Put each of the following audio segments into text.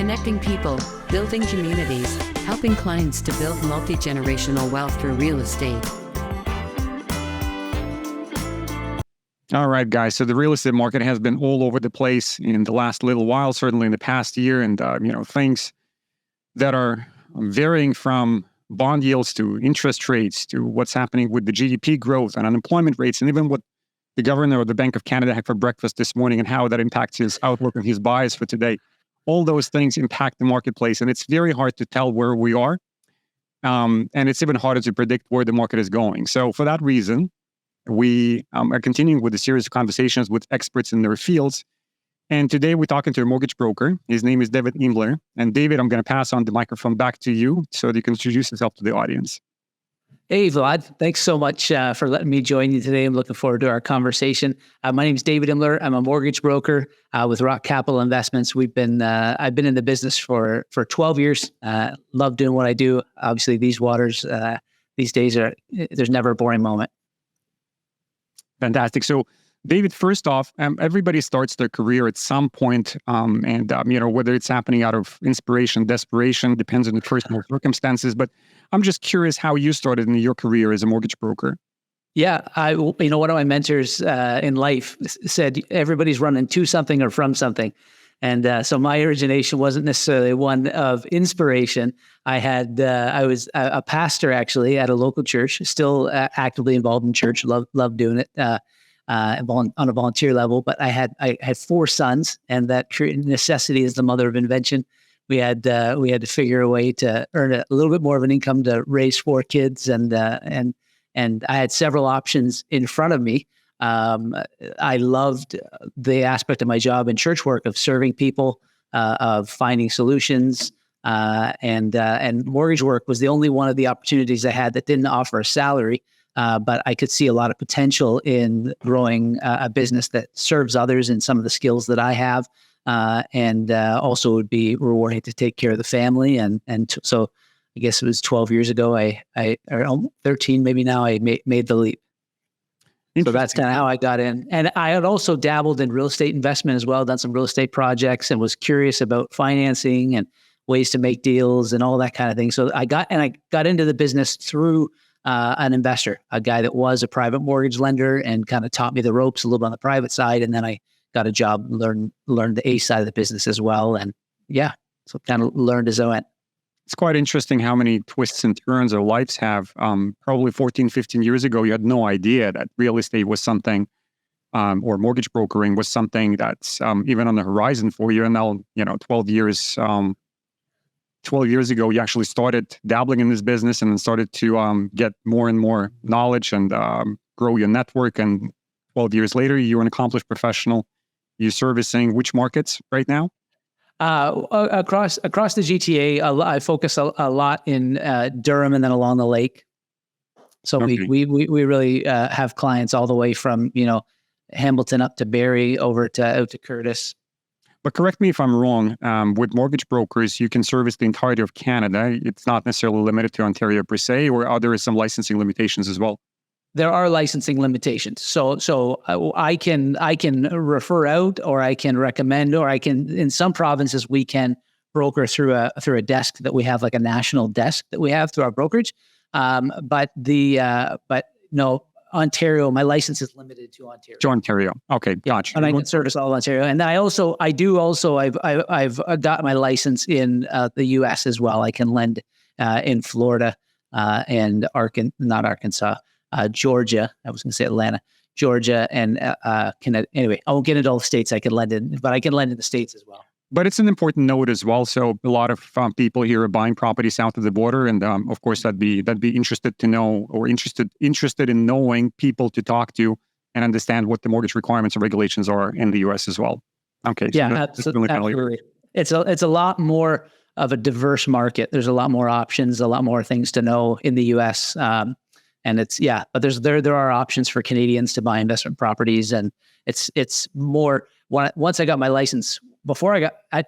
connecting people, building communities, helping clients to build multi-generational wealth through real estate. All right, guys. So the real estate market has been all over the place in the last little while, certainly in the past year, and things that are varying from bond yields to interest rates to what's happening with the GDP growth and unemployment rates, and even what the governor of the Bank of Canada had for breakfast this morning and how that impacts his outlook and his bias for today. All those things impact the marketplace, and it's very hard to tell where we are, and it's even harder to predict where the market is going. So for that reason, we are continuing with a series of conversations with experts in their fields. And today we're talking to a mortgage broker. His name is David Imler. And David, I'm going to pass on the microphone back to you so that you can introduce yourself to the audience. Hey, Vlad. Thanks so much for letting me join you today. I'm looking forward to our conversation. My name is David Imler. I'm a mortgage broker with Rock Capital Investments. I've been in the business for 12 years. Love doing what I do. Obviously, these waters, these days, there's never a boring moment. Fantastic. So, David, first off, everybody starts their career at some point, whether it's happening out of inspiration, desperation, depends on the personal circumstances. But I'm just curious how you started in your career as a mortgage broker. Yeah, one of my mentors in life said everybody's running to something or from something. And so my origination wasn't necessarily one of inspiration. I was a pastor actually at a local church, still actively involved in church, love doing it on a volunteer level. But I had 4 sons, and that necessity is the mother of invention. We had to figure a way to earn a little bit more of an income to raise 4 kids, and I had several options in front of me. I loved the aspect of my job in church work of serving people, of finding solutions, and mortgage work was the only one of the opportunities I had that didn't offer a salary. But I could see a lot of potential in growing a business that serves others in some of the skills that I have, and also would be rewarding to take care of the family. So I guess it was 12 years ago, or 13 maybe now, I made the leap. So that's kind of how I got in. And I had also dabbled in real estate investment as well, done some real estate projects, and was curious about financing and ways to make deals and all that kind of thing. So I got into the business through an investor, a guy that was a private mortgage lender and kind of taught me the ropes a little bit on the private side. And then I got a job, learned the A side of the business as well. And yeah, so kind of learned as I went. It's quite interesting how many twists and turns our lives have. Probably 14, 15 years ago, you had no idea that real estate was something, or mortgage brokering was something that's even on the horizon for you. And now, 12 years ago, you actually started dabbling in this business and then started to get more and more knowledge and grow your network. And 12 years later, you're an accomplished professional. You're servicing which markets right now? Across the GTA, I focus a lot in Durham and then along the lake. So okay. we really have clients all the way from Hamilton up to Barrie out to Curtis. But correct me if I'm wrong. With mortgage brokers, you can service the entirety of Canada. It's not necessarily limited to Ontario per se, or are there some licensing limitations as well? There are licensing limitations. So I can refer out, or I can recommend, or I can, in some provinces, we can broker through a desk that we have, like a national desk that we have through our brokerage. But no, Ontario, my license is limited to Ontario. To Ontario. Okay, gotcha. And I can service all Ontario. And then I've got my license in the U.S. as well. I can lend in Florida and Georgia. I was going to say Atlanta, Georgia, and anyway, I won't get into all the states I can lend in, but I can lend in the States as well. But it's an important note as well. So a lot of people here are buying property south of the border, and of course, that'd be interested to know, or interested in knowing people to talk to and understand what the mortgage requirements and regulations are in the U.S. as well. Okay. Yeah, absolutely. It's a lot more of a diverse market. There's a lot more options, a lot more things to know in the U.S. But there are options for Canadians to buy investment properties, and it's more. Once I got my license, you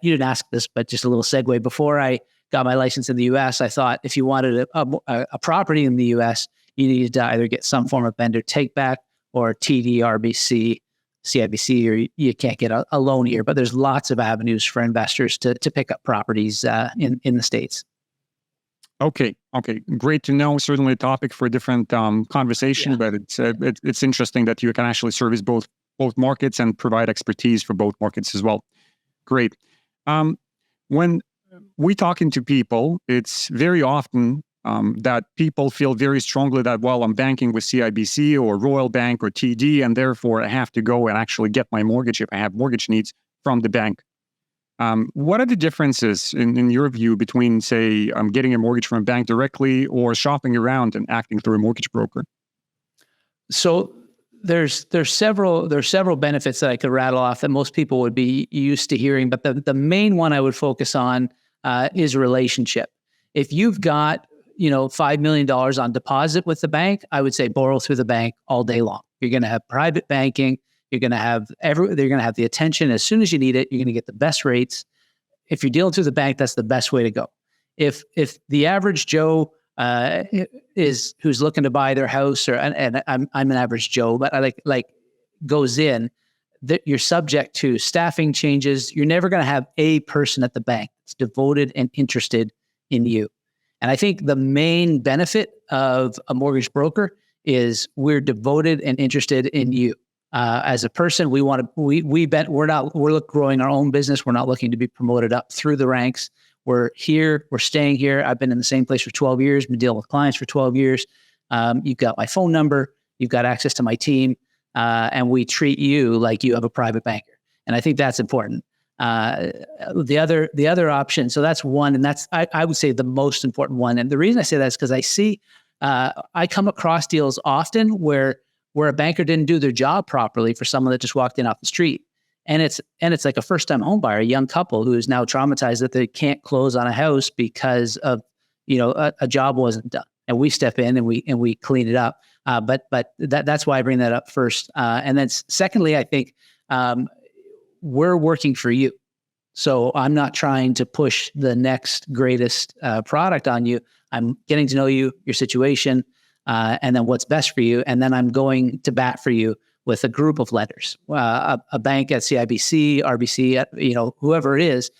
didn't ask this, but just a little segue. Before I got my license in the U.S., I thought if you wanted a property in the U.S., you needed to either get some form of vendor take back or TD, RBC, CIBC or you can't get a loan here. But there's lots of avenues for investors to pick up properties in the States. Okay. Great to know. Certainly a topic for a different conversation, but it's interesting that you can actually service both markets and provide expertise for both markets as well. Great. When we talking to people, it's very often that people feel very strongly that, well, I'm banking with CIBC or Royal Bank or TD, and therefore I have to go and actually get my mortgage if I have mortgage needs from the bank. What are the differences in your view between, say, getting a mortgage from a bank directly or shopping around and acting through a mortgage broker? So there's several benefits that I could rattle off that most people would be used to hearing, but the main one I would focus on is relationship. If you've got $5 million on deposit with the bank, I would say borrow through the bank all day long. You're going to have private banking. You're going to have they're going to have the attention as soon as you need it. You're going to get the best rates. If you're dealing through the bank, that's the best way to go. If the average Joe who's looking to buy their house, and I'm an average Joe, but I like goes in, that you're subject to staffing changes. You're never going to have a person at the bank that's devoted and interested in you. And I think the main benefit of a mortgage broker is we're devoted and interested in you. As a person, we're growing our own business. We're not looking to be promoted up through the ranks. We're here. We're staying here. I've been in the same place for 12 years. Been dealing with clients for 12 years. You've got my phone number. You've got access to my team, and we treat you like you have a private banker. And I think that's important. The other option. So that's one, and that's I would say the most important one. And the reason I say that is because I see I come across deals often where a banker didn't do their job properly for someone that just walked in off the street. And it's like a first-time home buyer, a young couple who is now traumatized that they can't close on a house because of, a job wasn't done. And we step in and we clean it up. But that's why I bring that up first. And then secondly, I think we're working for you. So I'm not trying to push the next greatest product on you. I'm getting to know you, your situation, and then what's best for you. And then I'm going to bat for you with a group of lenders. A bank at CIBC, RBC, whoever it is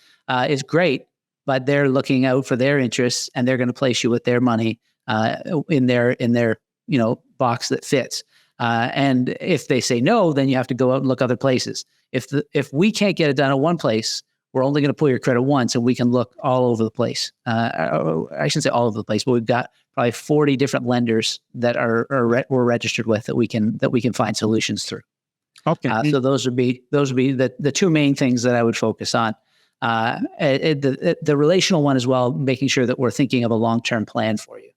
great, but they're looking out for their interests and they're going to place you with their money in their box that fits. And if they say no, then you have to go out and look other places. If we can't get it done at one place, we're only going to pull your credit once, and we can look all over the place. I shouldn't say all over the place, but we've got probably 40 different lenders that we're registered with that we can find solutions through. Okay. So those would be the two main things that I would focus on. The relational one as well, making sure that we're thinking of a long-term plan for you.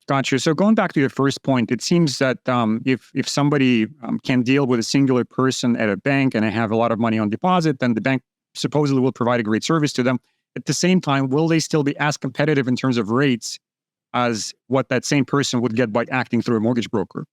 Gotcha. So going back to your first point, it seems that if somebody can deal with a singular person at a bank and they have a lot of money on deposit, then the bank supposedly will provide a great service to them. At the same time, will they still be as competitive in terms of rates as what that same person would get by acting through a mortgage broker?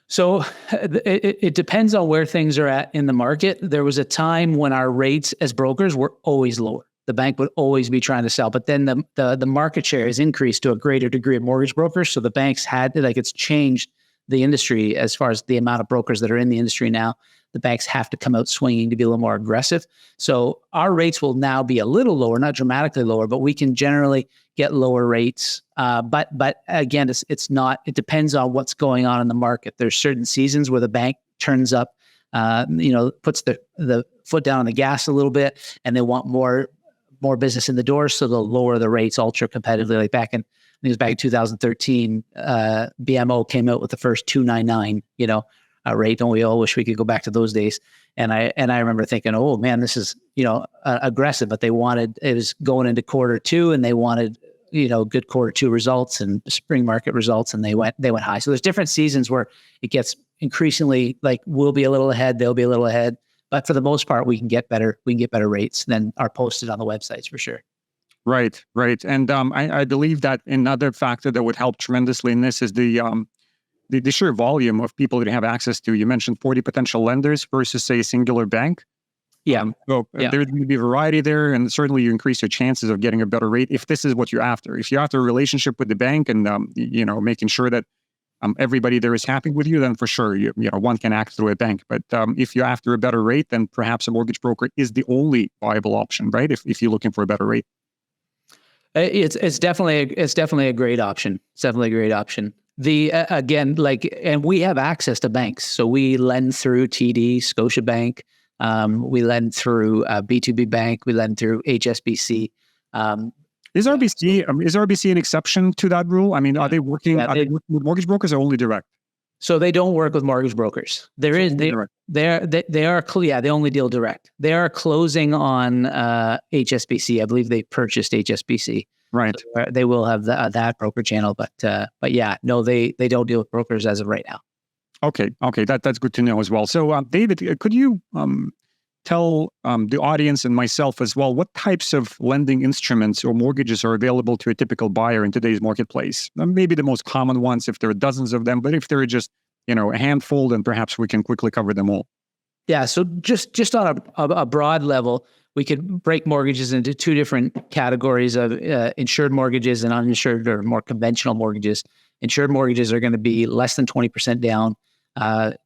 So it depends on where things are at in the market. There was a time when our rates as brokers were always lower. The bank would always be trying to sell, but then the market share has increased to a greater degree of mortgage brokers. So the banks it's changed the industry as far as the amount of brokers that are in the industry now. The banks have to come out swinging to be a little more aggressive. So our rates will now be a little lower, not dramatically lower, but we can generally get lower rates. But again, it's not. It depends on what's going on in the market. There's certain seasons where the bank turns up, puts the foot down on the gas a little bit, and they want more business in the door, so they'll lower the rates ultra competitively. Like I think it was back in 2013, BMO came out with the first 2.99, rate. Don't we all wish we could go back to those days? And I remember thinking, oh man, this is aggressive. But it was going into quarter two, and they wanted good quarter two results and spring market results, and they went high. So there's different seasons where it gets increasingly like we'll be a little ahead, they'll be a little ahead. But for the most part, we can get better rates than are posted on the websites for sure. Right. And I believe that another factor that would help tremendously in this is the sheer volume of people that you have access to. You mentioned 40 potential lenders versus, say, a singular bank. Yeah. There's going to be a variety there, and certainly you increase your chances of getting a better rate if this is what you're after. If you're after a relationship with the bank and making sure that everybody there is happy with you, then for sure, one can act through a bank. But if you're after a better rate, then perhaps a mortgage broker is the only viable option, right? If you're looking for a better rate. It's definitely a great option. It's definitely a great option. And we have access to banks. So we lend through TD, Scotiabank. We lend through B2B Bank. We lend through HSBC. Is RBC an exception to that rule? I mean, are they working with mortgage brokers or only direct? So they don't work with mortgage brokers. They only deal direct. They are closing on HSBC. I believe they purchased HSBC. Right. So they will have that broker channel, but yeah, no, they don't deal with brokers as of right now. Okay, that's good to know as well. So, David, could you tell the audience and myself as well what types of lending instruments or mortgages are available to a typical buyer in today's marketplace? Maybe the most common ones, if there are dozens of them, but if there are just a handful, then perhaps we can quickly cover them all. Yeah. So just on a broad level, we could break mortgages into two different categories of insured mortgages and uninsured or more conventional mortgages. Insured mortgages are going to be less than 20% down.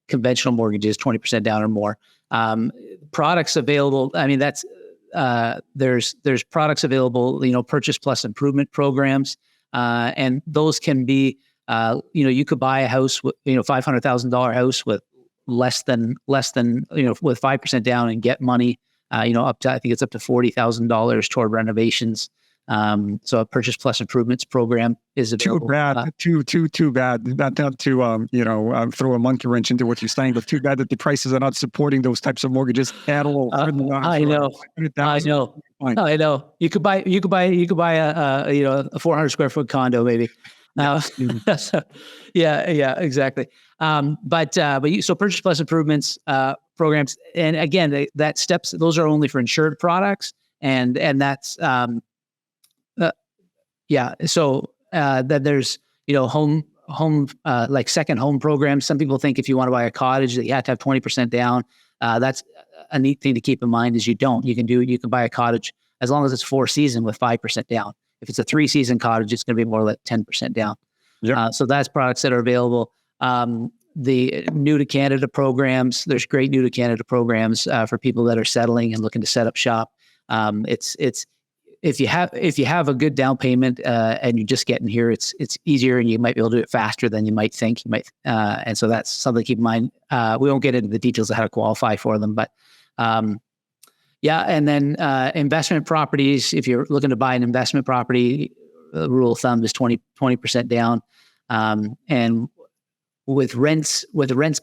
Conventional mortgages, 20% down or more. Products available. I mean, that's there's products available. Purchase plus improvement programs, and those can be. You could buy a house with $500,000 house with less than with 5% down and get money. Up to, I think it's up to $40,000 toward renovations. So a purchase plus improvements program is available. Too bad. Not to throw a monkey wrench into what you're saying, but too bad that the prices are not supporting those types of mortgages at all. I know. You could buy a 400 square foot condo maybe. So, yeah, exactly. So purchase plus improvements programs, and again, those are only for insured products, and that's So that there's home like second home programs. Some people think if you want to buy a cottage that you have to have 20% down. That's a neat thing to keep in mind is you don't. You can buy a cottage as long as it's 4 season with 5% down. If it's a 3 season cottage, it's going to be more like 10% down. Yep. So that's products that are available. The new to Canada programs, there's great new to Canada programs for people that are settling and looking to set up shop. It's if you have a good down payment and you're just getting here, it's easier and you might be able to do it faster than you might think. And so that's something to keep in mind. We won't get into the details of how to qualify for them, but and then investment properties. If you're looking to buy an investment property, the rule of thumb is 20% down. And with rents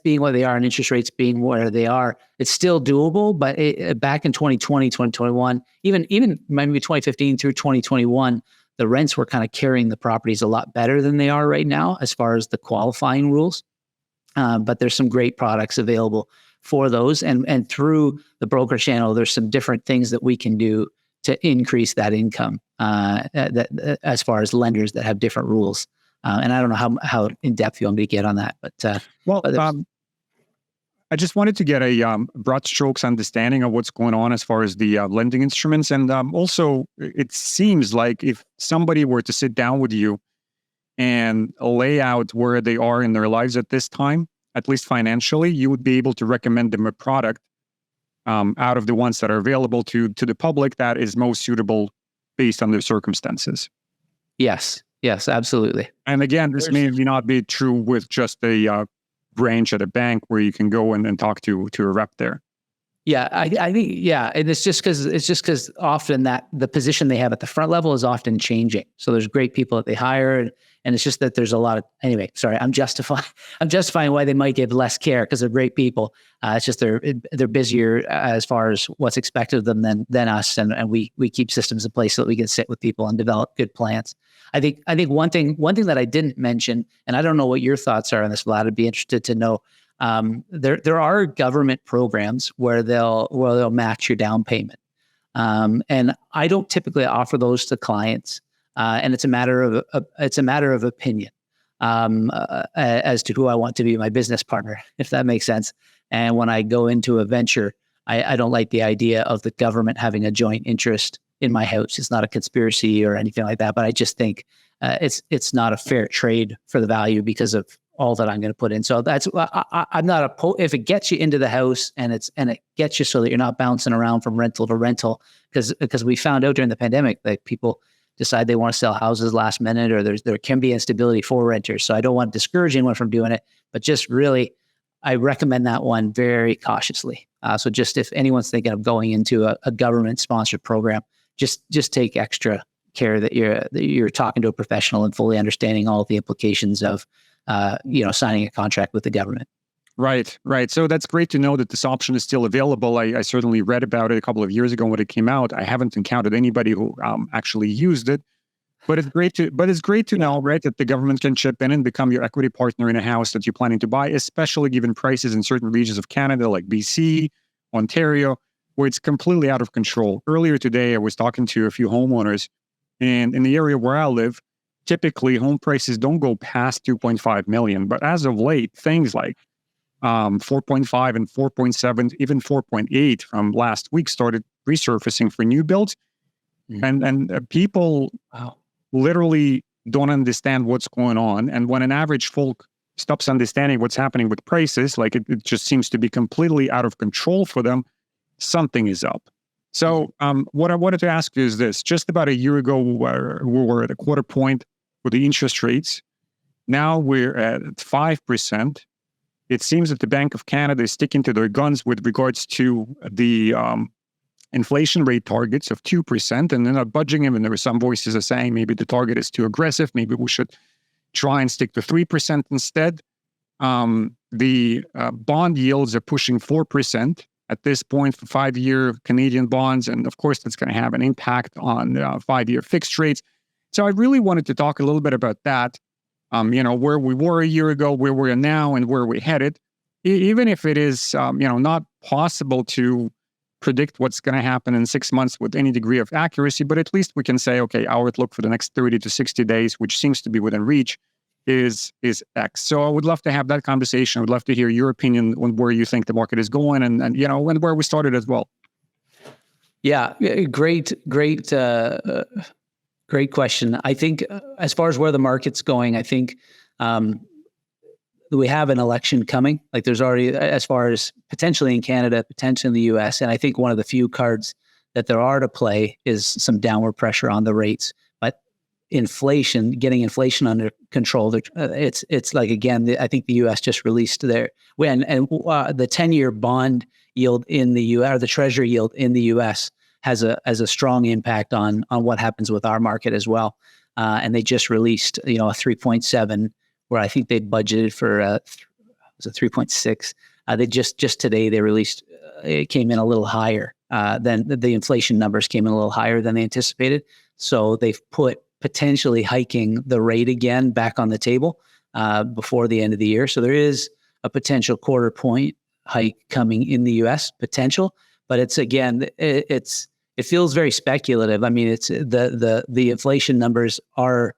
being what they are and interest rates being where they are, it's still doable. But back in 2020, 2021, even maybe 2015 through 2021, the rents were kind of carrying the properties a lot better than they are right now as far as the qualifying rules. But there's some great products available for those. And through the broker channel, there's some different things that we can do to increase that income as far as lenders that have different rules. And I don't know how in depth you want me to get on that, but I just wanted to get a broad strokes understanding of what's going on as far as the lending instruments, and also it seems like if somebody were to sit down with you and lay out where they are in their lives at this time, at least financially, you would be able to recommend them a product out of the ones that are available to the public that is most suitable based on their circumstances. Yes, absolutely. And again, this may not be true with just a branch at a bank where you can go and talk to a rep there. Yeah, I think, and it's just because often that the position they have at the front level is often changing. So there's great people that they hire, and it's just that there's a lot of, anyway, sorry, I'm justifying why they might give less care because they're great people. It's just they're busier as far as what's expected of them than us, and we keep systems in place so that we can sit with people and develop good plans. I think one thing that I didn't mention, and I don't know what your thoughts are on this, Vlad, I'd be interested to know. There are government programs where they'll match your down payment, and I don't typically offer those to clients, and it's a matter of opinion as to who I want to be my business partner, if that makes sense. And when I go into a venture, I don't like the idea of the government having a joint interest in my house. It's not a conspiracy or anything like that, but I just think it's not a fair trade for the value because of all that I'm going to put in. So that's I'm not if it gets you into the house and it gets you so that you're not bouncing around from rental to rental, because we found out during the pandemic that people decide they want to sell houses last minute, or there can be instability for renters. So I don't want to discourage anyone from doing it, but just really, I recommend that one very cautiously. So just if anyone's thinking of going into a government sponsored program, just take extra care that you're talking to a professional and fully understanding all of the implications of signing a contract with the government. Right. So that's great to know that this option is still available. I certainly read about it a couple of years ago when it came out. I haven't encountered anybody who actually used it, but it's great to know, right, that the government can chip in and become your equity partner in a house that you're planning to buy, especially given prices in certain regions of Canada like BC, Ontario, where it's completely out of control. Earlier today, I was talking to a few homeowners, and in the area where I live, typically home prices don't go past 2.5 million, but as of late, things like 4.5 and 4.7, even 4.8 from last week started resurfacing for new builds. And people literally don't understand what's going on. And when an average folk stops understanding what's happening with prices, like it just seems to be completely out of control for them, something is up. So what I wanted to ask you is this. Just about a year ago, we were at a quarter point with the interest rates. Now we're at 5%. It seems that the Bank of Canada is sticking to their guns with regards to the inflation rate targets of 2%, and they're not budging them. And there were some voices are saying maybe the target is too aggressive. Maybe we should try and stick to 3% instead. The bond yields are pushing 4% at this point for 5-year Canadian bonds. And of course, that's going to have an impact on 5-year fixed rates. So I really wanted to talk a little bit about that. Where we were a year ago, where we're now, and where we're headed. Even if it is, not possible to predict what's going to happen in 6 months with any degree of accuracy, but at least we can say, okay, our outlook for the next 30 to 60 days, which seems to be within reach, is X. So I would love to have that conversation. I would love to hear your opinion on where you think the market is going, and where we started as well. Yeah, great question. I think as far as where the market's going, I think we have an election coming. Like there's already, as far as potentially in Canada, potentially in the US. And I think one of the few cards that there are to play is some downward pressure on the rates. But getting inflation under control, it's like, again, I think the US just released the 10-year bond yield in the US, or the treasury yield in the US, has a strong impact on what happens with our market as well. And they just released, a 3.7, where I think they budgeted for was it 3.6. They just today they released, it came in a little higher than the inflation numbers came in a little higher than they anticipated. So they've put potentially hiking the rate again back on the table before the end of the year. So there is a potential quarter point hike coming in the US potential, but it feels very speculative. I mean, it's the inflation numbers are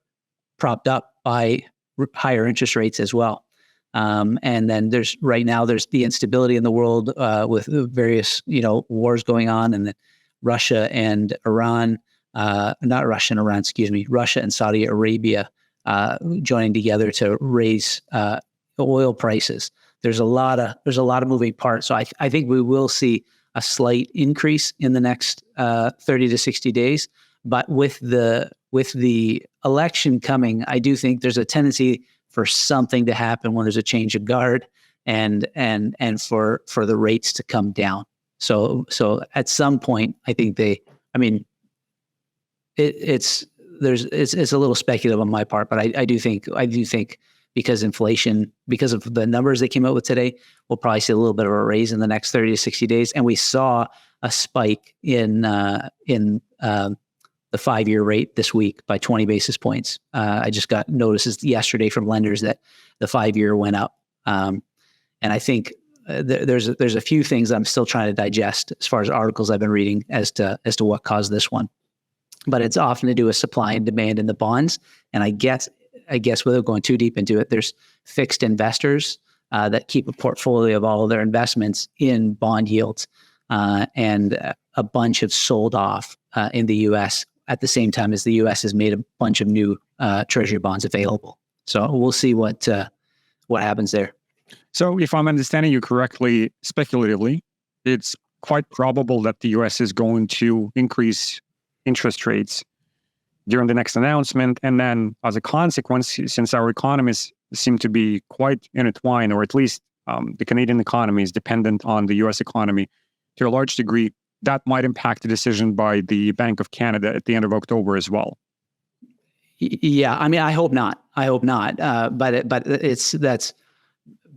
propped up by higher interest rates as well. And then there's the instability in the world with various, wars going on, and Russia and Iran, Russia and Saudi Arabia joining together to raise oil prices. There's a lot of moving parts. So I think we will see a slight increase in the next 30 to 60 days. But with the election coming, I do think there's a tendency for something to happen when there's a change of guard, and for the rates to come down. So at some point, I think it's a little speculative on my part, but I do think because inflation, because of the numbers they came out with today, we'll probably see a little bit of a raise in the next 30 to 60 days. And we saw a spike in the 5-year rate this week by 20 basis points. I just got notices yesterday from lenders that the 5-year went up. And I think there's a few things I'm still trying to digest as far as articles I've been reading as to what caused this one. But it's often to do with supply and demand in the bonds. And I guess without going too deep into it, there's fixed investors that keep a portfolio of all of their investments in bond yields, and a bunch have sold off in the U.S. at the same time as the U.S. has made a bunch of new treasury bonds available. So we'll see what what happens there. So if I'm understanding you correctly, speculatively, it's quite probable that the US is going to increase interest rates during the next announcement. And then as a consequence, since our economies seem to be quite intertwined, or at least the Canadian economy is dependent on the US economy to a large degree, that might impact the decision by the Bank of Canada at the end of October as well. Yeah, I mean, I hope not. But that's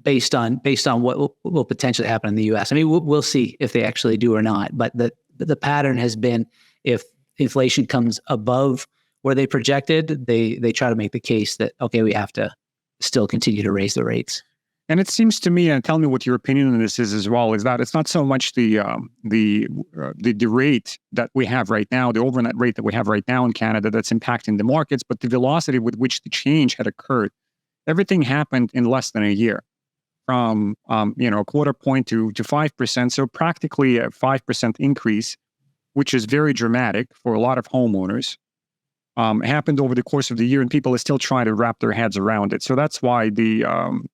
based on what will potentially happen in the U.S. I mean, we'll see if they actually do or not. But the pattern has been, if inflation comes above where they projected, they try to make the case that, okay, we have to still continue to raise the rates. And it seems to me, and tell me what your opinion on this is as well, is that it's not so much the rate that we have right now, the overnight rate that we have right now in Canada that's impacting the markets, but the velocity with which the change had occurred. Everything happened in less than a year, from a quarter point to 5%. So practically a 5% increase, which is very dramatic for a lot of homeowners. Happened over the course of the year, and people are still trying to wrap their heads around it. So that's why the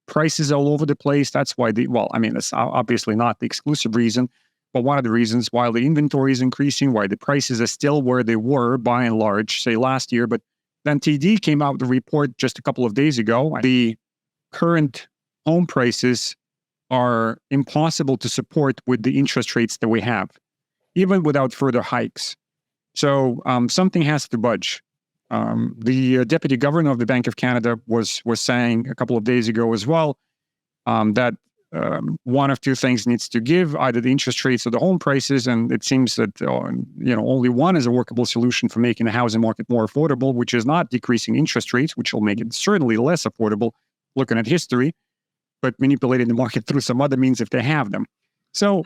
prices are all over the place. That's why that's obviously not the exclusive reason, but one of the reasons why the inventory is increasing, why the prices are still where they were by and large, say last year. But then TD came out with a report just a couple of days ago. The current home prices are impossible to support with the interest rates that we have, even without further hikes. So something has to budge. The deputy governor of the Bank of Canada was saying a couple of days ago as well that one of two things needs to give, either the interest rates or the home prices. And it seems that only one is a workable solution for making the housing market more affordable, which is not decreasing interest rates, which will make it certainly less affordable, looking at history, but manipulating the market through some other means if they have them. So,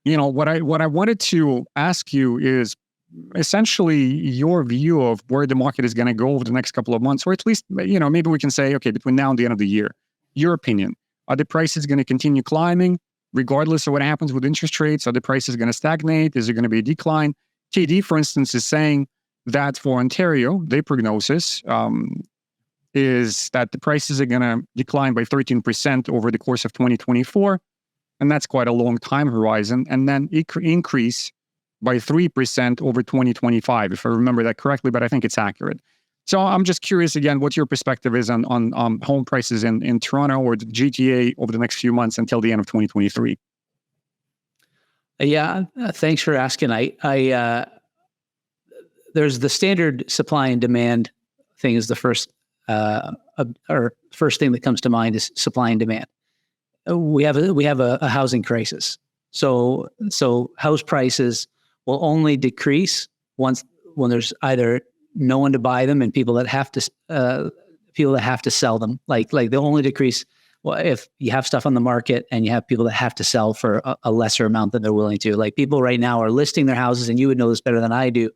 what I wanted to ask you is essentially your view of where the market is going to go over the next couple of months, or at least, maybe we can say, okay, between now and the end of the year, your opinion. Are the prices going to continue climbing regardless of what happens with interest rates? Are the prices going to stagnate? Is there going to be a decline? TD, for instance, is saying that for Ontario, their prognosis is that the prices are going to decline by 13% over the course of 2024. And that's quite a long time horizon. And then increase by 3% over 2025, if I remember that correctly, but I think it's accurate. So I'm just curious again, what your perspective is on home prices in Toronto or the GTA over the next few months until the end of 2023. Yeah, thanks for asking. There's the standard supply and demand thing is the first thing that comes to mind is supply and demand. We have a housing crisis. So house prices will only decrease when there's either no one to buy them and people that have to sell them. Like they'll only decrease if you have stuff on the market and you have people that have to sell for a lesser amount than they're willing to. Like people right now are listing their houses, and you would know this better than I do,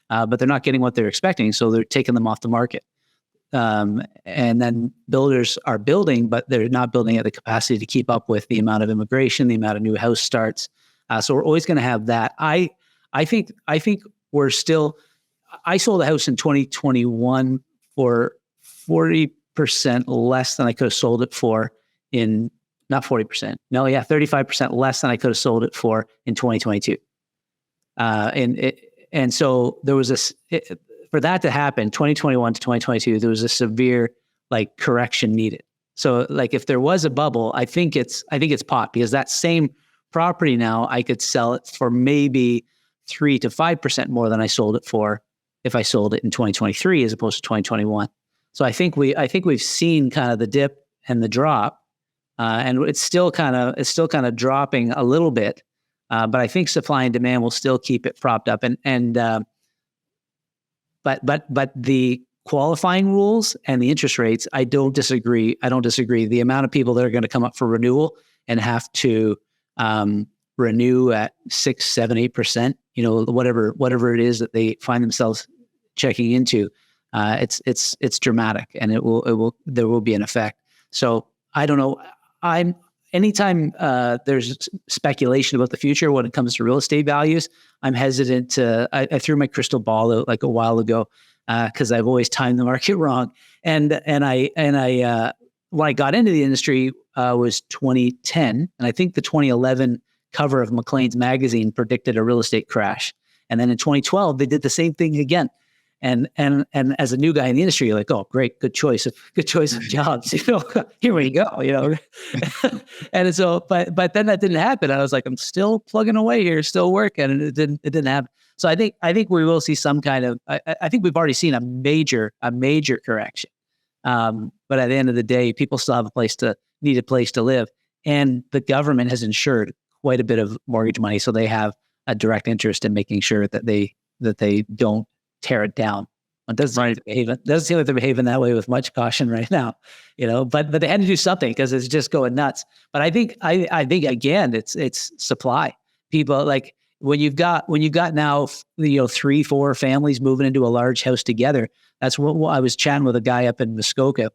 but they're not getting what they're expecting, so they're taking them off the market. And then builders are building, but they're not building at the capacity to keep up with the amount of immigration, the amount of new house starts. So we're always going to have that. I think we're still. I sold a house in 2021 for 40% less than I could have sold it for not 40%. No, yeah, 35% less than I could have sold it for in 2022. And so there was for that to happen, 2021 to 2022, there was a severe correction needed. So if there was a bubble, I think it's popped, because that same property now I could sell it for maybe 3 to 5% more than I sold it for if I sold it in 2023 as opposed to 2021. So I think we've seen kind of the dip and the drop, and it's still kind of dropping a little bit, but I think supply and demand will still keep it propped up. But the qualifying rules and the interest rates, I don't disagree. The amount of people that are going to come up for renewal and have to renew at 6, 7, 8%, whatever it is that they find themselves checking into, it's dramatic, and there will be an effect. So I don't know. Anytime there's speculation about the future when it comes to real estate values, I'm hesitant to. I threw my crystal ball out a while ago because I've always timed the market wrong, and I when I got into the industry was 2010, and I think the 2011 cover of Maclean's magazine predicted a real estate crash. And then in 2012, they did the same thing again. And as a new guy in the industry, you're like, oh, great, good choice of jobs. Here we go. And so, but then that didn't happen. I was like, I'm still plugging away here, still working, and it didn't happen. So I think we will see some kind of. I think we've already seen a major correction. But at the end of the day, people still have need a place to live, and the government has insured quite a bit of mortgage money, so they have a direct interest in making sure that they don't tear it down. It doesn't seem like they're behaving that way with much caution right now, but they had to do something because it's just going nuts. But I think again, it's supply. People, like when you've got now 3-4 families moving into a large house together. That's what I was chatting with a guy up in Muskoka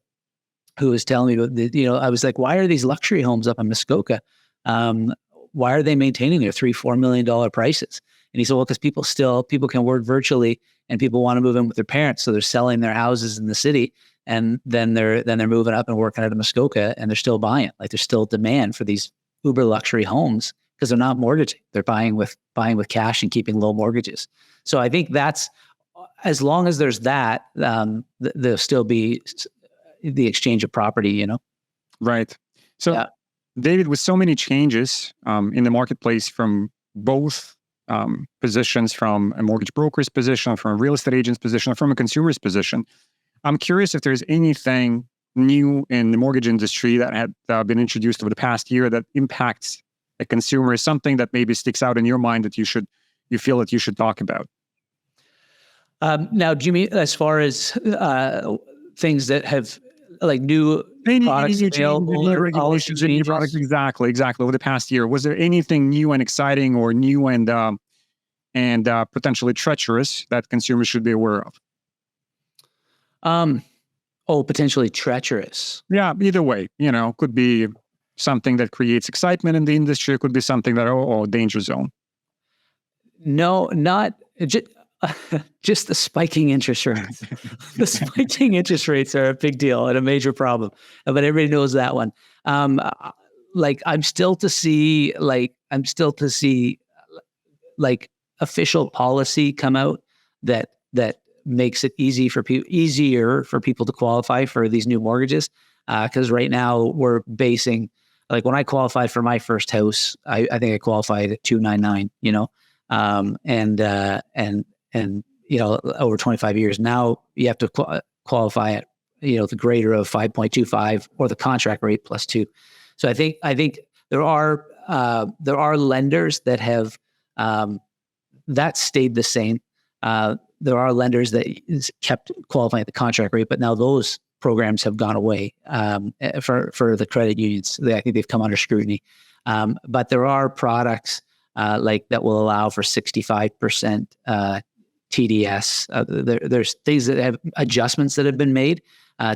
who was telling me, I was like, why are these luxury homes up in Muskoka? Why are they maintaining their $3-4 million prices? And he said, well, because people can work virtually and people want to move in with their parents. So they're selling their houses in the city and then they're moving up and working out of Muskoka and they're still buying. Like there's still demand for these uber luxury homes because they're not mortgaging. They're buying with cash and keeping low mortgages. So I think that's, as long as there's that, there'll still be the exchange of property, Right. So yeah. David, with so many changes in the marketplace from both positions, from a mortgage broker's position, from a real estate agent's position, from a consumer's position, I'm curious if there's anything new in the mortgage industry that had been introduced over the past year that impacts a consumer, is something that maybe sticks out in your mind that you feel that you should talk about. Now, do you mean as far as things that have like new products available, regulations, new products? Exactly. Over the past year, was there anything new and exciting, or new and potentially treacherous that consumers should be aware of? Potentially treacherous. Yeah, either way, could be something that creates excitement in the industry. It could be something that danger zone. No, not just the spiking interest rates. The spiking interest rates are a big deal and a major problem, but everybody knows that one. I'm still to see official policy come out that makes it easier for people to qualify for these new mortgages. Because right now we're basing, like when I qualified for my first house, I think I qualified at 299, and over 25 years. Now you have to qualify at, the greater of 5.25 or the contract rate plus 2. So I think there are lenders that have, that stayed the same. There are lenders that kept qualifying at the contract rate, but now those programs have gone away for the credit unions. I think they've come under scrutiny. But there are products that will allow for 65% TDS. There's things that have adjustments that have been made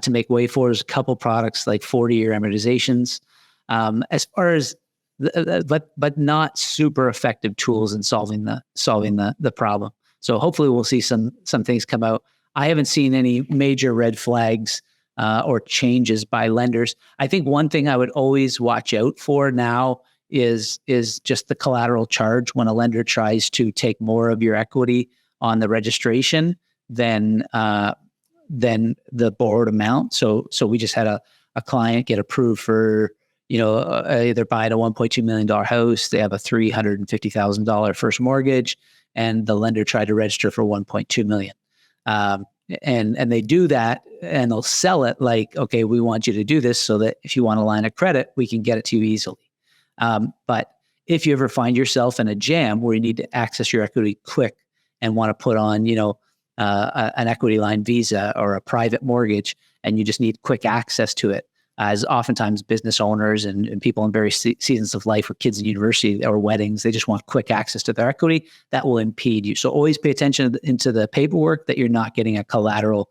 to make way for. There's a couple products like 40-year amortizations. As far as but not super effective tools in solving the problem. So hopefully we'll see some things come out. I haven't seen any major red flags or changes by lenders. I think one thing I would always watch out for now is just the collateral charge when a lender tries to take more of your equity on the registration than the borrowed amount. So we just had a client get approved for, either buying a $1.2 million house. They have a $350,000 first mortgage, and the lender tried to register for $1.2 million. And they do that, and they'll sell it like, okay, we want you to do this so that if you want a line of credit, we can get it to you easily. But if you ever find yourself in a jam where you need to access your equity quick and want to put on, an equity line Visa or a private mortgage, and you just need quick access to it, as oftentimes business owners and people in various seasons of life with kids in university or weddings, they just want quick access to their equity. That will impede you. So always pay attention into the paperwork that you're not getting a collateral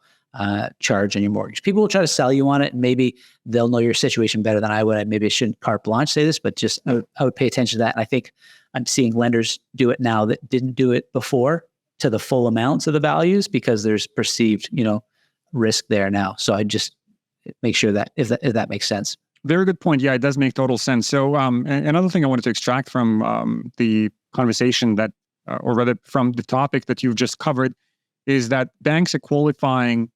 charge on your mortgage. People will try to sell you on it, and maybe they'll know your situation better than I would. Maybe I shouldn't carte blanche say this, but just I would pay attention to that. And I think I'm seeing lenders do it now that didn't do it before to the full amounts of the values, because there's perceived, risk there now. So make sure that if that makes sense. Very good point. Yeah, it does make total sense. So another thing I wanted to extract from the conversation that, or rather from the topic that you've just covered, is that banks are qualifying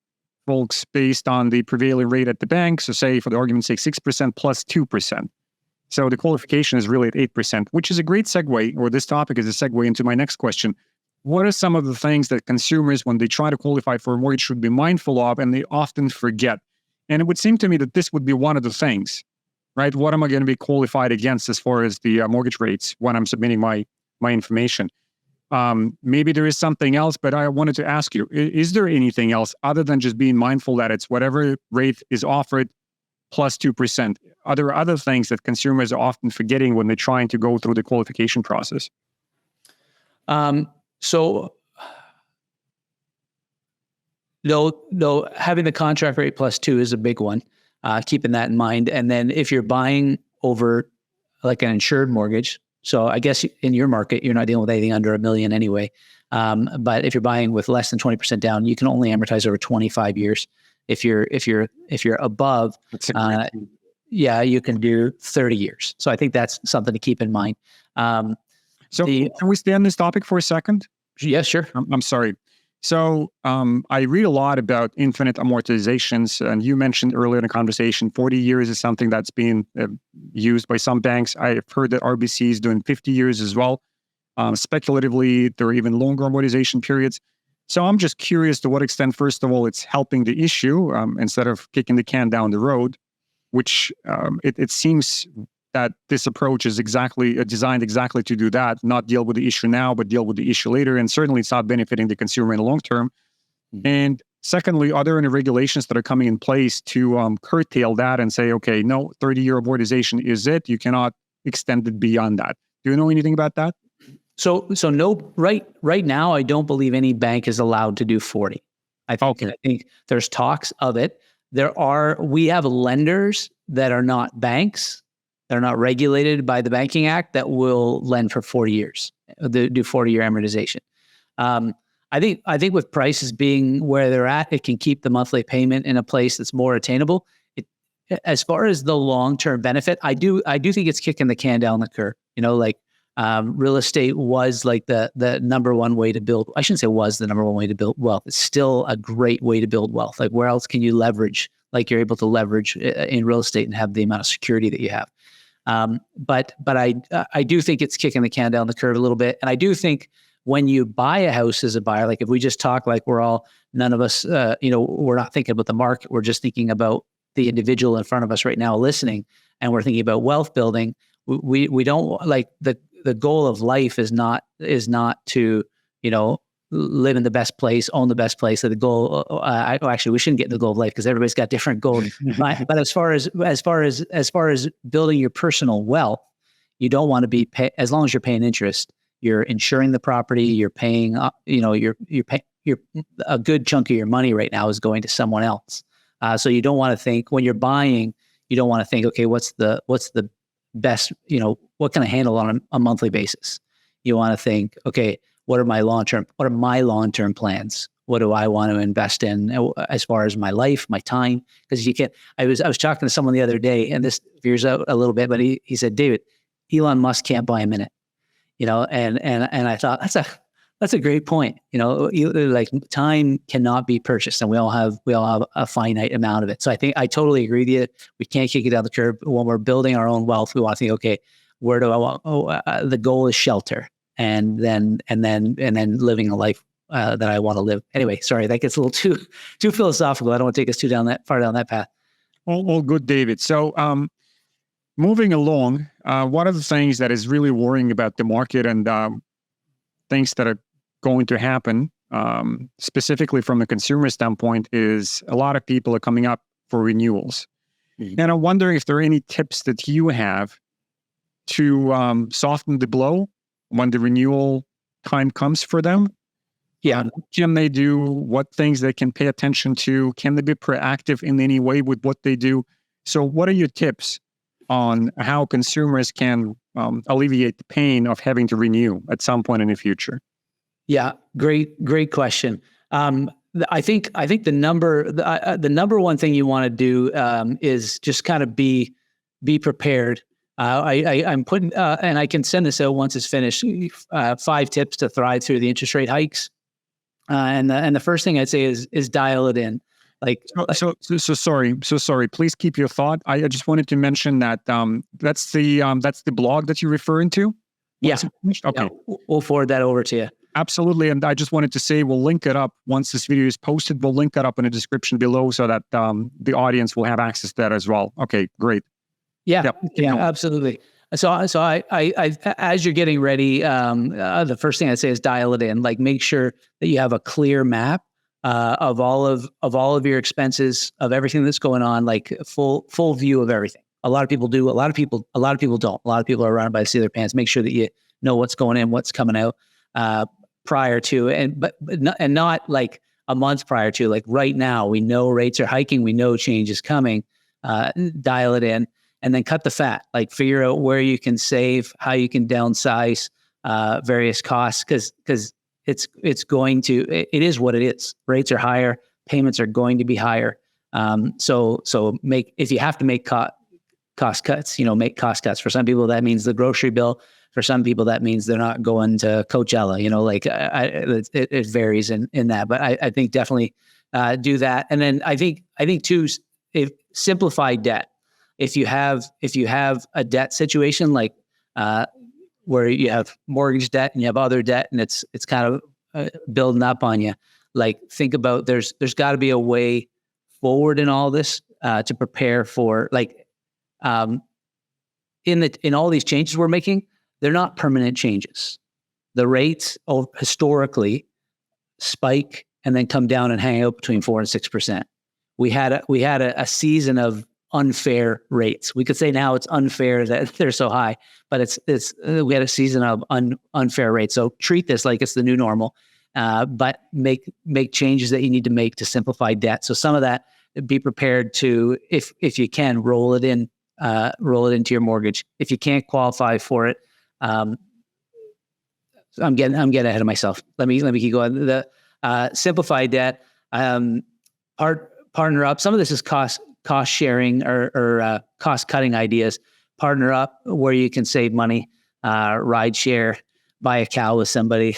folks based on the prevailing rate at the bank. So say, for the argument's sake, 6% plus 2%. So the qualification is really at 8%, which is a great segue, or this topic is a segue into my next question. What are some of the things that consumers, when they try to qualify for a mortgage, should be mindful of, and they often forget? And it would seem to me that this would be one of the things, right? What am I going to be qualified against as far as the mortgage rates when I'm submitting my information? Maybe there is something else, but I wanted to ask you, is there anything else other than just being mindful that it's whatever rate is offered plus 2%? Are there other things that consumers are often forgetting when they're trying to go through the qualification process? So no, having the contract rate plus 2 is a big one. Keeping that in mind. And then if you're buying over like an insured mortgage, so I guess in your market, you're not dealing with anything under $1 million anyway. But if you're buying with less than 20% down, you can only amortize over 25 years. If you're above, you can do 30 years. So I think that's something to keep in mind. Can we stay on this topic for a second? Yeah, sure. I'm sorry. So I read a lot about infinite amortizations, and you mentioned earlier in the conversation, 40 years is something that's being used by some banks. I've heard that RBC is doing 50 years as well. Speculatively, there are even longer amortization periods. So I'm just curious to what extent, first of all, it's helping the issue instead of kicking the can down the road, which it seems that this approach is designed exactly to do that, not deal with the issue now, but deal with the issue later. And certainly it's not benefiting the consumer in the long term. Mm-hmm. And secondly, are there any regulations that are coming in place to curtail that and say, okay, no, 30-year amortization is it. You cannot extend it beyond that. Do you know anything about that? So no, right now, I don't believe any bank is allowed to do 40. I think there's talks of it. We have lenders that are not banks. They're not regulated by the Banking Act that will lend for 40 years, do 40-year amortization. I think with prices being where they're at, it can keep the monthly payment in a place that's more attainable. As far as the long-term benefit, I do think it's kicking the can down the curb. Real estate was like the number one way to build. I shouldn't say was the number one way to build wealth. It's still a great way to build wealth. Like where else can you leverage? Like you're able to leverage in real estate and have the amount of security that you have. But I do think it's kicking the can down the curve a little bit. And I do think when you buy a house as a buyer, like if we just talk like none of us, we're not thinking about the market. We're just thinking about the individual in front of us right now listening. And we're thinking about wealth building. We don't like the goal of life is not to, live in the best place, own the best place. So the goal, actually, we shouldn't get into the goal of life because everybody's got different goals. But as far as building your personal wealth, you don't want to be as long as you're paying interest, you're insuring the property, you're paying, you're a good chunk of your money right now is going to someone else. So you don't want to think when you're buying, you don't want to think, okay, what's the best, what can I handle on a monthly basis? You want to think, okay, what are my long-term plans? What do I want to invest in as far as my life, my time? Because you can't, I was talking to someone the other day, and this veers out a little bit, but he said, David, Elon Musk can't buy a minute, and I thought that's a great point. Like time cannot be purchased, and we all have a finite amount of it. So I think I totally agree with you. We can't kick it down the curb. When we're building our own wealth, we want to think, okay, where do I want? The goal is shelter, and then living a life that I want to live. Anyway, sorry, that gets a little too philosophical. I don't want to take us too far down that path. All good, David. So moving along, one of the things that is really worrying about the market and things that are going to happen, specifically from a consumer standpoint, is a lot of people are coming up for renewals. Mm-hmm. And I'm wondering if there are any tips that you have to soften the blow when the renewal time comes for them. Yeah. What can they do? What things they can pay attention to? Can they be proactive in any way with what they do? So what are your tips on how consumers can alleviate the pain of having to renew at some point in the future? Yeah, great question. I think the number one thing you want to do is just kind of be prepared. I'm putting and I can send this out once it's finished. 5 tips to thrive through the interest rate hikes, and the first thing I'd say is dial it in. So sorry. Please keep your thought. I just wanted to mention that that's the blog that you're referring to. Yeah. Okay. Yeah, we'll forward that over to you. Absolutely. And I just wanted to say we'll link it up once this video is posted. We'll link it up in the description below so that the audience will have access to that as well. Okay, great. Yeah, absolutely. So I as you're getting ready, the first thing I'd say is dial it in. Like, make sure that you have a clear map of all of your expenses, of everything that's going on, like full view of everything. A lot of people do. A lot of people don't. A lot of people are running by the seat of their pants. Make sure that you know what's going in, what's coming out prior to, and not like a month prior to. Like right now, we know rates are hiking. We know change is coming. Dial it in, and then cut the fat. Like, figure out where you can save, how you can downsize various costs, because it's going to. It is what it is. Rates are higher. Payments are going to be higher. So if you have to make cost cuts, make cost cuts. For some people, that means the grocery bill. For some people, that means they're not going to Coachella. It varies in that. But I think definitely do that. And then I think too, if simplify debt. If you have a debt situation like where you have mortgage debt and you have other debt and it's kind of building up on you, like, think about there's got to be a way forward in all this to prepare for, like, in all these changes we're making. They're not permanent changes. The rates historically spike and then come down and hang out between 4% and 6%. We had a season of unfair rates. We could say now it's unfair that they're so high, but we had a season of unfair rates. So treat this like it's the new normal, but make changes that you need to make to simplify debt. So some of that, be prepared to, if you can, roll it into your mortgage. If you can't qualify for it, I'm getting ahead of myself. Let me keep going. The simplify debt, partner up. Some of this is cost sharing or cost cutting ideas. Partner up where you can save money. Ride share. Buy a cow with somebody.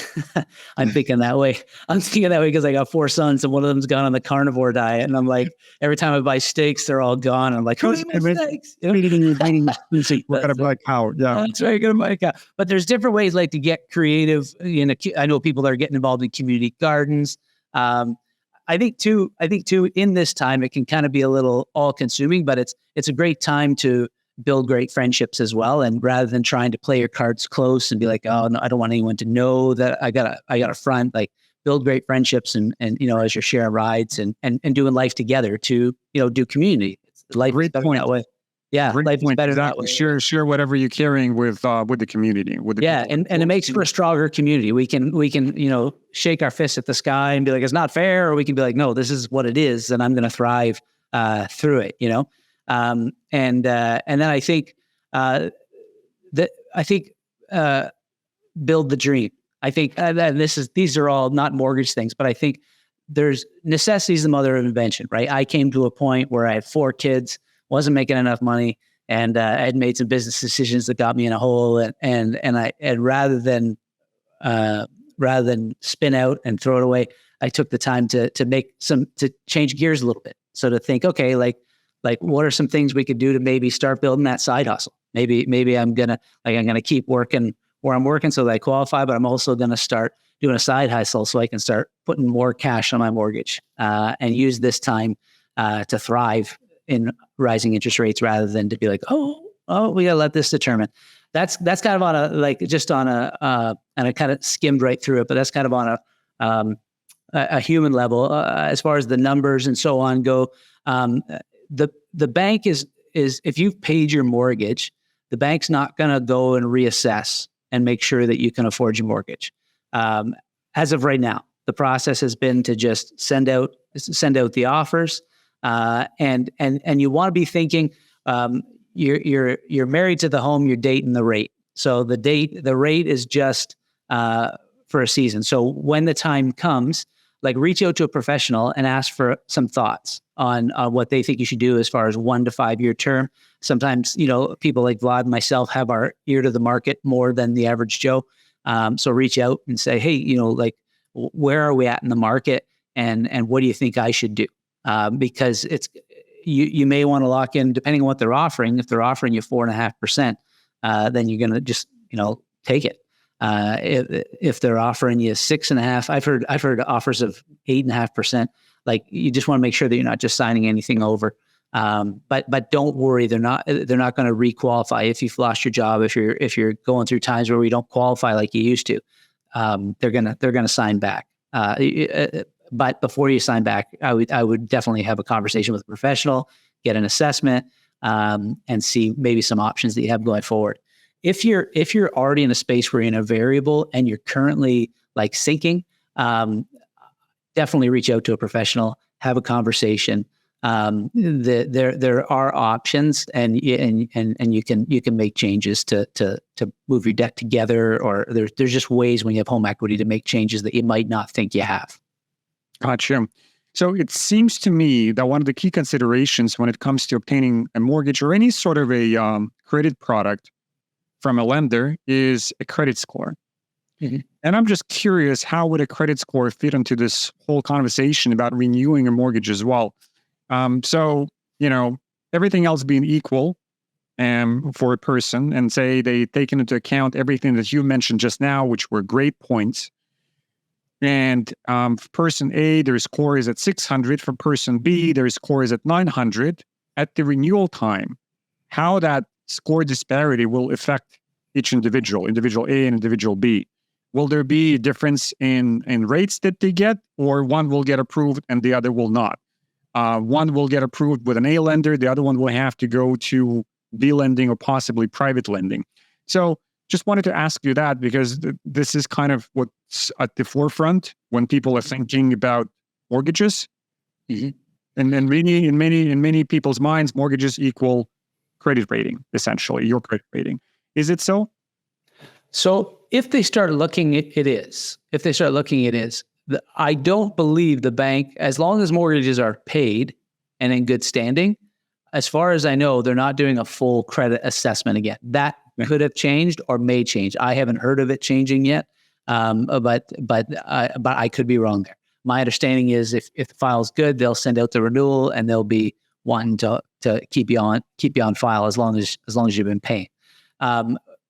I'm thinking that way. Because I got 4 sons and one of them's gone on the carnivore diet, and I'm like, every time I buy steaks, they're all gone. I'm like, who's my steaks? We're gonna buy a cow. Yeah, that's right. Gonna buy a cow. But there's different ways, like, to get creative. I know people that are getting involved in community gardens. I think too, in this time, it can kind of be a little all-consuming, but it's a great time to build great friendships as well. And rather than trying to play your cards close and be like, oh no, I don't want anyone to know that I got a front, like, build great friendships and as you're sharing rides and doing life together to, do community. Life is better that way. Yeah. Life is better that way. Share whatever you're carrying with the community. And it makes for a stronger community. We can, shake our fists at the sky and be like, it's not fair. Or we can be like, no, this is what it is. And I'm going to thrive through it, and then I think build the dream. I think and these are all not mortgage things, but I think there's necessity is the mother of invention, right? I came to a point where I had 4 kids, wasn't making enough money, and I had made some business decisions that got me in a hole, and rather than spin out and throw it away, I took the time to change gears a little bit. So to think, okay, like what are some things we could do to maybe start building that side hustle? Maybe I'm gonna keep working where I'm working so that I qualify, but I'm also gonna start doing a side hustle so I can start putting more cash on my mortgage and use this time to thrive in rising interest rates rather than to be like, oh, we gotta let this determine. That's kind of on a and I kind of skimmed right through it, but that's kind of on a human level as far as the numbers and so on go. The bank is if you've paid your mortgage, the bank's not going to go and reassess and make sure that you can afford your mortgage. As of right now, the process has been to just send out the offers, and you want to be thinking you're married to the home, you're dating the rate. So the rate is just for a season. So when the time comes, like reach out to a professional and ask for some thoughts on what they think you should do as far as 1 to 5 year term. Sometimes, people like Vlad and myself have our ear to the market more than the average Joe. So reach out and say, hey, like, where are we at in the market, and what do you think I should do? Because you may want to lock in, depending on what they're offering. If they're offering you 4.5%, then you're going to just take it. If they're offering you 6.5%, I've heard offers of 8.5%. Like, you just want to make sure that you're not just signing anything over. But don't worry, they're not going to requalify if you've lost your job. If you're going through times where we don't qualify like you used to, they're gonna sign back. But before you sign back, I would definitely have a conversation with a professional, get an assessment, and see maybe some options that you have going forward. If you're already in a space where you're in a variable and you're currently like sinking, definitely reach out to a professional, have a conversation. There are options, and you can make changes to move your debt together, or there's just ways when you have home equity to make changes that you might not think you have. Gotcha. So it seems to me that one of the key considerations when it comes to obtaining a mortgage or any sort of a credit product from a lender is a credit score. Mm-hmm. And I'm just curious, how would a credit score fit into this whole conversation about renewing a mortgage as well? So, everything else being equal for a person, and say they taken into account everything that you mentioned just now, which were great points. And for person A, their score is at 600. For person B, their score is at 900. At the renewal time, how that score disparity will affect each individual A and individual B. Will there be a difference in rates that they get, or one will get approved and the other will not? One will get approved with an A lender, the other one will have to go to B lending or possibly private lending. So just wanted to ask you that, because this is kind of what's at the forefront when people are thinking about mortgages. Mm-hmm. And then really in many people's minds, mortgages equal credit rating, essentially, your credit rating. Is it so? So if they start looking, it is. If they start looking, it is. I don't believe the bank, as long as mortgages are paid and in good standing, as far as I know, they're not doing a full credit assessment again. That could have changed or may change. I haven't heard of it changing yet, but I could be wrong there. My understanding is if the file's good, they'll send out the renewal and they'll be wanting to keep you on file as long as you've been paying.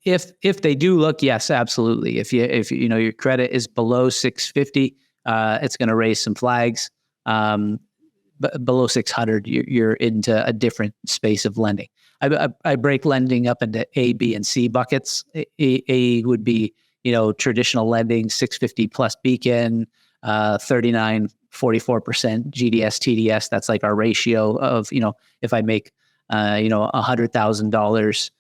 If they do look, yes, absolutely. If your credit is below 650, it's going to raise some flags. But below 600, you're into a different space of lending. I break lending up into A, B, and C buckets. A would be traditional lending, 650 plus beacon, 39, 44% GDS, TDS. That's like our ratio of if I make $100,000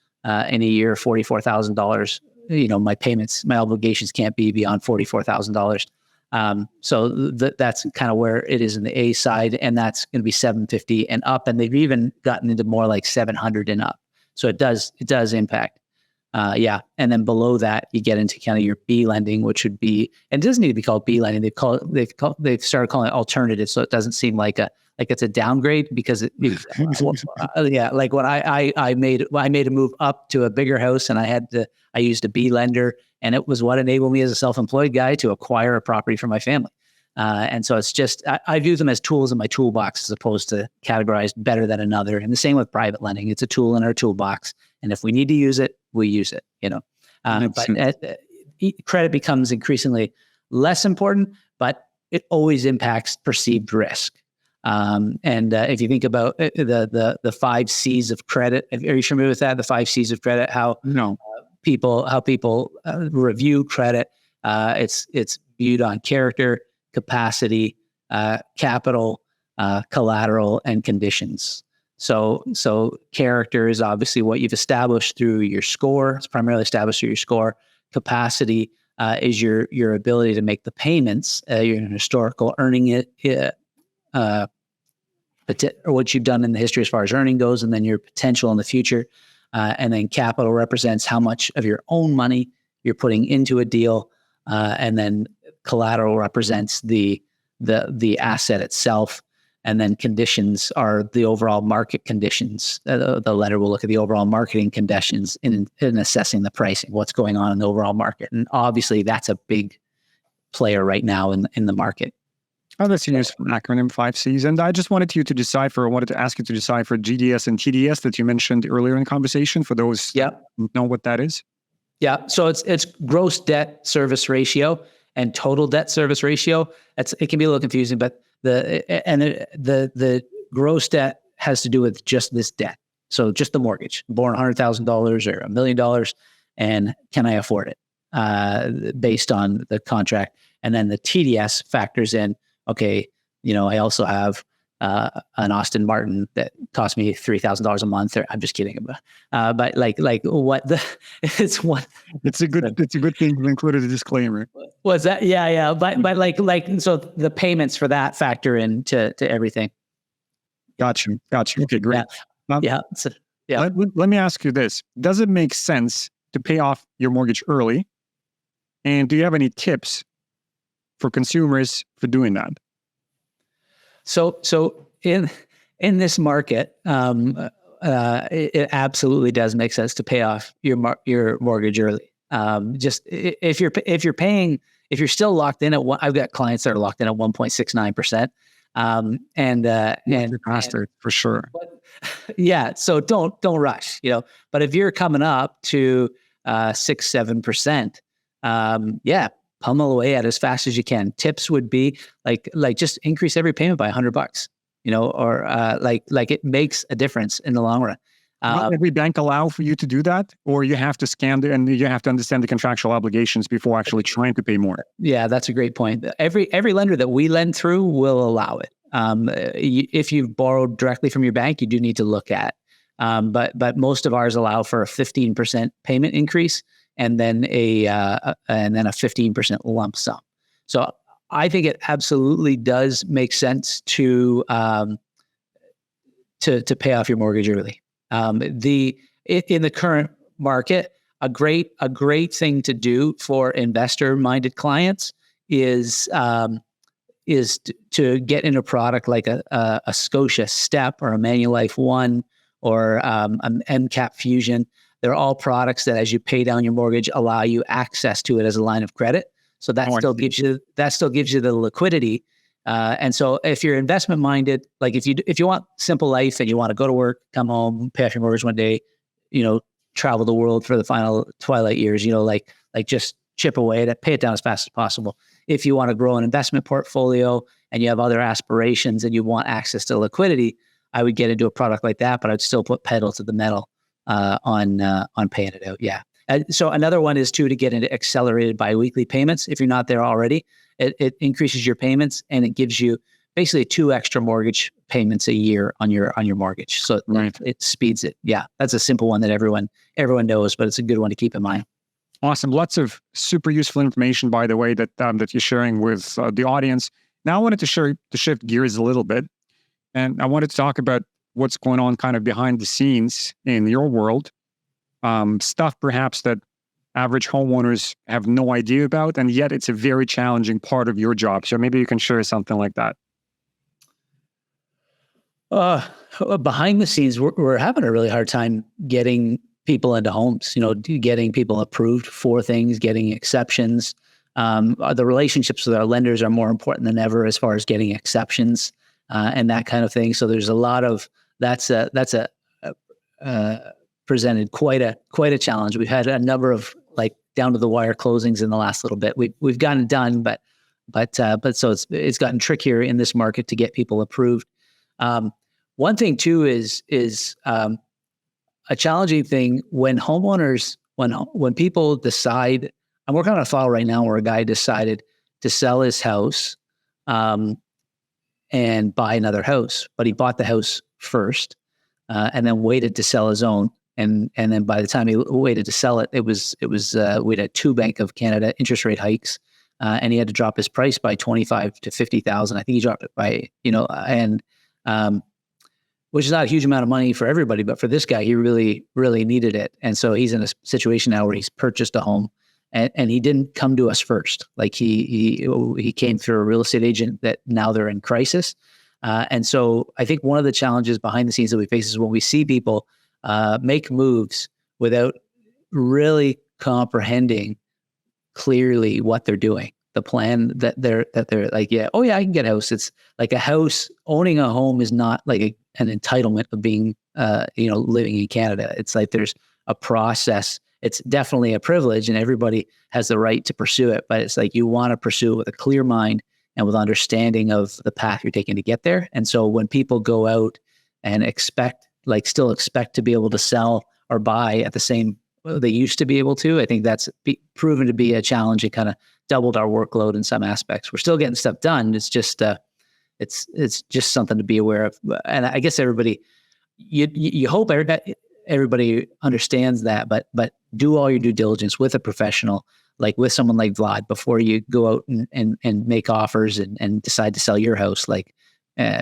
in a year, $44,000. My obligations can't be beyond $44,000. So that's kind of where it is in the A side, and that's going to be 750 and up, and they've even gotten into more like 700 and up. So it does impact. And then below that, you get into kind of your B lending, which would be, and it doesn't need to be called B lending. They've started calling it alternative, so it doesn't seem like it's a downgrade, because like when I made a move up to a bigger house, and I used a B lender, and it was what enabled me as a self-employed guy to acquire a property for my family. And so it's just, I view them as tools in my toolbox as opposed to categorized better than another. And the same with private lending. It's a tool in our toolbox. And if we need to use it, we use it, But credit becomes increasingly less important, but it always impacts perceived risk. If you think about the 5 C's of credit, are you familiar with that? The 5 C's of credit, how people review credit. It's viewed on character, capacity, capital, collateral, and conditions. So character is obviously what you've established through your score. It's primarily established through your score. Capacity is your ability to make the payments, your historical earning or what you've done in the history as far as earning goes, and then your potential in the future. And then capital represents how much of your own money you're putting into a deal. And then collateral represents the the asset itself. And then conditions are the overall market conditions. The lender will look at the overall marketing conditions in assessing the pricing, what's going on in the overall market. And obviously that's a big player right now in the market. Oh, that's a useful acronym, 5Cs. And I just wanted to ask you to decipher GDS and TDS that you mentioned earlier in the conversation for those who know what that is. Yeah. So it's gross debt service ratio and total debt service ratio. It can be a little confusing, but the gross debt has to do with just this debt. So just the mortgage, born $100,000 or $1 million, and can I afford it based on the contract? And then the TDS factors in, okay, I also have an Aston Martin that cost me $3,000 a month. Or I'm just kidding, but like what the it's what it's a good thing to include as a disclaimer. Was that but like so the payments for that factor into everything. Gotcha. Okay, great. Let me ask you this: does it make sense to pay off your mortgage early? And do you have any tips for consumers for doing that? So in this market, it absolutely does make sense to pay off your mortgage early. Just if you're still locked in at I've got clients that are locked in at 1.69%. And faster for sure. So don't rush, but if you're coming up to 6-7%, pummel away at as fast as you can. Tips would be like just increase every payment by $100, or like it makes a difference in the long run. Will every bank allow for you to do that, or you have to scan and you have to understand the contractual obligations before actually trying to pay more? Yeah, that's a great point. Every lender that we lend through will allow it. If you've borrowed directly from your bank, you do need to look at. But most of ours allow for a 15% payment increase and then a 15% lump sum. So I think it absolutely does make sense to pay off your mortgage early. In the current market, a great thing to do for investor-minded clients is to get in a product like a Scotia Step or a Manulife One or an MCAP Fusion. They're all products that, as you pay down your mortgage, allow you access to it as a line of credit. So that still gives you the liquidity. And so if you're investment minded, like if you want simple life and you want to go to work, come home, pay off your mortgage one day, travel the world for the final twilight years, like just chip away at it, pay it down as fast as possible. If you want to grow an investment portfolio and you have other aspirations and you want access to liquidity, I would get into a product like that, but I'd still put pedal to the metal on paying it out. Yeah. So another one is to get into accelerated biweekly payments. If you're not there already, it increases your payments and it gives you basically 2 extra mortgage payments a year on your mortgage. So it speeds it. Yeah, that's a simple one that everyone knows, but it's a good one to keep in mind. Awesome. Lots of super useful information, by the way, that you're sharing with the audience. Now I wanted to shift gears a little bit, and I wanted to talk about what's going on kind of behind the scenes in your world. Stuff perhaps that average homeowners have no idea about, and yet it's a very challenging part of your job. So maybe you can share something like that. Behind the scenes, we're having a really hard time getting people into homes, getting people approved for things, getting exceptions. The relationships with our lenders are more important than ever as far as getting exceptions and that kind of thing. So there's a lot of that's presented quite a challenge. We've had a number of down to the wire closings in the last little bit. We've gotten it done, but so it's gotten trickier in this market to get people approved. One thing too is a challenging thing when homeowners, when people decide. I'm working on a file right now where a guy decided to sell his house and buy another house, but he bought the house first and then waited to sell his own. And then by the time he waited to sell it, we had 2 Bank of Canada interest rate hikes, and he had to drop his price by 25 to 50,000. I think he dropped it by which is not a huge amount of money for everybody, but for this guy, he really, really needed it. And so he's in a situation now where he's purchased a home and he didn't come to us first. Like he came through a real estate agent that now they're in crisis. And so I think one of the challenges behind the scenes that we face is when we see people make moves without really comprehending clearly what they're doing, the plan that they're like, yeah, oh yeah, I can get a house. It's like a house. Owning a home is not like an entitlement of being, living in Canada. It's like there's a process. It's definitely a privilege, and everybody has the right to pursue it. But it's like you want to pursue it with a clear mind and with understanding of the path you're taking to get there. And so when people go out and still expect to be able to sell or buy at the same they used to be able to, I think that's proven to be a challenge. It kind of doubled our workload in some aspects. We're still getting stuff done. It's just it's just something to be aware of. And I guess everybody, you hope everybody understands that, but do all your due diligence with a professional, like with someone like Vlad, before you go out and make offers and decide to sell your house. Like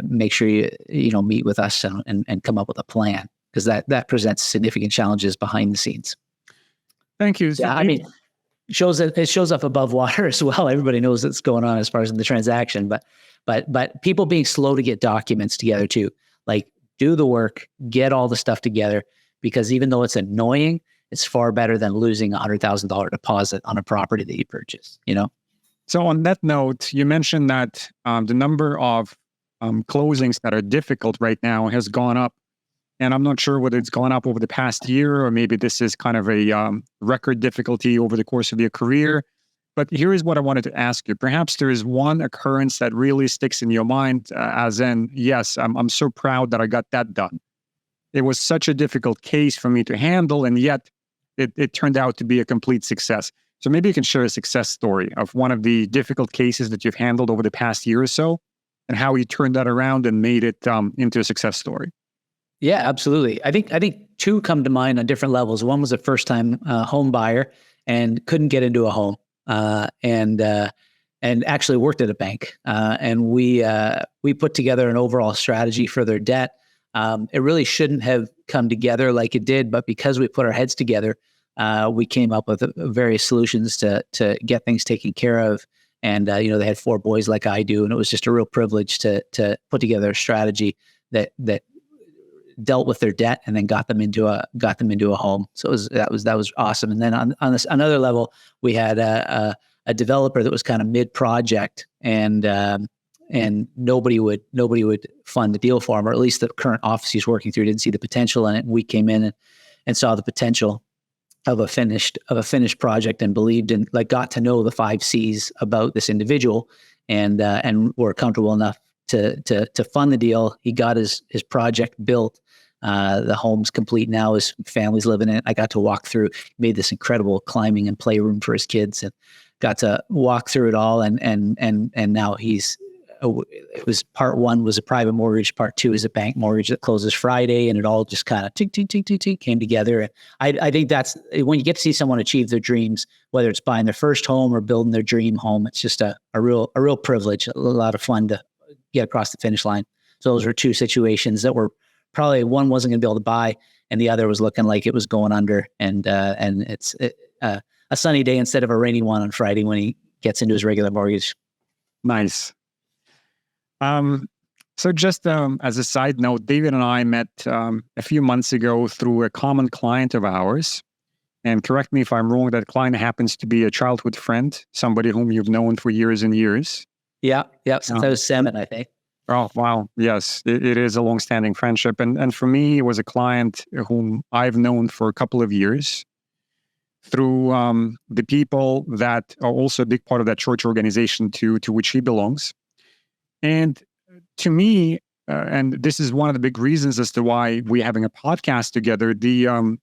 make sure you meet with us and come up with a plan, because that presents significant challenges behind the scenes. Thank you. Yeah, I mean, it shows up above water as well. Everybody knows what's going on as far as in the transaction, but people being slow to get documents together too. Like, do the work, get all the stuff together, because even though it's annoying, it's far better than losing $100,000 deposit on a property that you purchase. So on that note, you mentioned that the number of closings that are difficult right now has gone up. And I'm not sure whether it's gone up over the past year, or maybe this is kind of a record difficulty over the course of your career. But here is what I wanted to ask you. Perhaps there is one occurrence that really sticks in your mind, as in, yes, I'm so proud that I got that done. It was such a difficult case for me to handle, and yet it turned out to be a complete success. So maybe you can share a success story of one of the difficult cases that you've handled over the past year or so, and how you turned that around and made it into a success story. Yeah, absolutely. I think two come to mind on different levels. One was a first-time home buyer and couldn't get into a home, and actually worked at a bank. And we put together an overall strategy for their debt. It really shouldn't have come together like it did, but because we put our heads together, we came up with various solutions to get things taken care of. And they had 4 boys like I do, and it was just a real privilege to put together a strategy that dealt with their debt and then got them into a home. So that was awesome. And then on this another level, we had a developer that was kind of mid-project, and nobody would fund the deal for him, or at least the current office he's working through didn't see the potential in it. And we came in and saw the potential of a finished project, and believed in, like, got to know the 5 C's about this individual, and were comfortable enough to fund the deal. He got his project built. The home's complete now. His family's living in it. I got to walk through, made this incredible climbing and playroom for his kids, and got to walk through it all. And now it was part 1 was a private mortgage. Part 2 is a bank mortgage that closes Friday, and it all just kind of tick came together. And I think that's when you get to see someone achieve their dreams, whether it's buying their first home or building their dream home. It's just a real privilege, a lot of fun to get across the finish line. So those were 2 situations that were probably, one wasn't going to be able to buy, and the other was looking like it was going under. And it's a sunny day instead of a rainy one on Friday when he gets into his regular mortgage. Nice. So just as a side note, David and I met a few months ago through a common client of ours. And correct me if I'm wrong, that client happens to be a childhood friend, somebody whom you've known for years and years. Yeah. Since I was 7, I think. Oh, wow. Yes, it is a longstanding friendship. And for me, it was a client whom I've known for a couple of years through the people that are also a big part of that church organization to which he belongs. And to me, and this is one of the big reasons as to why we're having a podcast together, the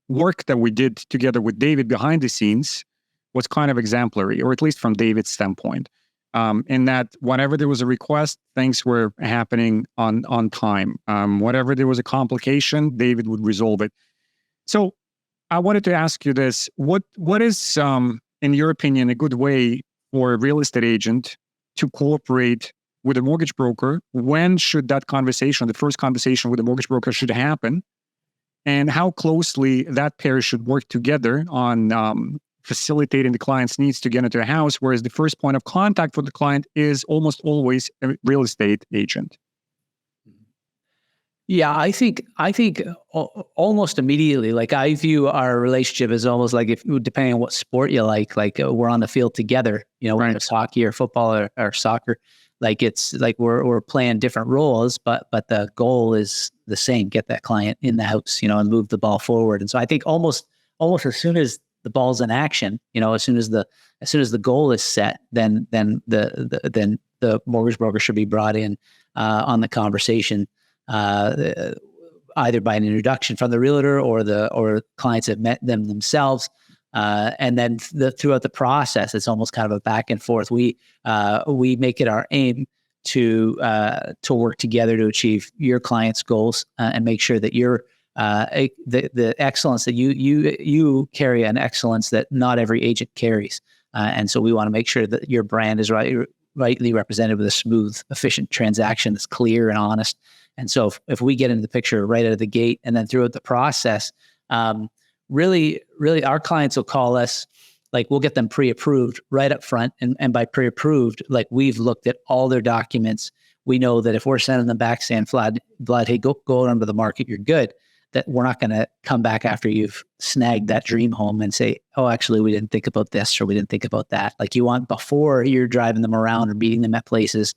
work that we did together with David behind the scenes was kind of exemplary, or at least from David's standpoint. In that whenever there was a request, things were happening on time. Whenever there was a complication, David would resolve it. So I wanted to ask you this. What is, in your opinion, a good way for a real estate agent to cooperate with a mortgage broker? When should that conversation, the first conversation with a mortgage broker, should happen? and how closely that pair should work together on facilitating the client's needs to get into a house, whereas the first point of contact for the client is almost always a real estate agent. Yeah, I think almost immediately, like I view our relationship as almost like if depending on what sport you like we're on the field together, whether it's hockey or football or soccer, like it's like we're playing different roles, but the goal is the same: get that client in the house, and move the ball forward. And so I think almost as soon as the ball's in action, as soon as the goal is set, then the mortgage broker should be brought in on the conversation. Either by an introduction from the realtor or clients have met them themselves. And then throughout the process, it's almost kind of a back and forth. We make it our aim to work together to achieve your client's goals and make sure that you're the excellence that you carry, an excellence that not every agent carries. And so we want to make sure that your brand is rightly represented with a smooth, efficient transaction that's clear and honest. And so if we get into the picture right out of the gate and then throughout the process, really our clients will call us, like we'll get them pre-approved right up front. And by pre-approved, like we've looked at all their documents. We know that if we're sending them back saying, Vlad, hey, go under the market, you're good, that we're not going to come back after you've snagged that dream home and say, oh, actually, we didn't think about this or we didn't think about that. Like you want, before you're driving them around or meeting them at places,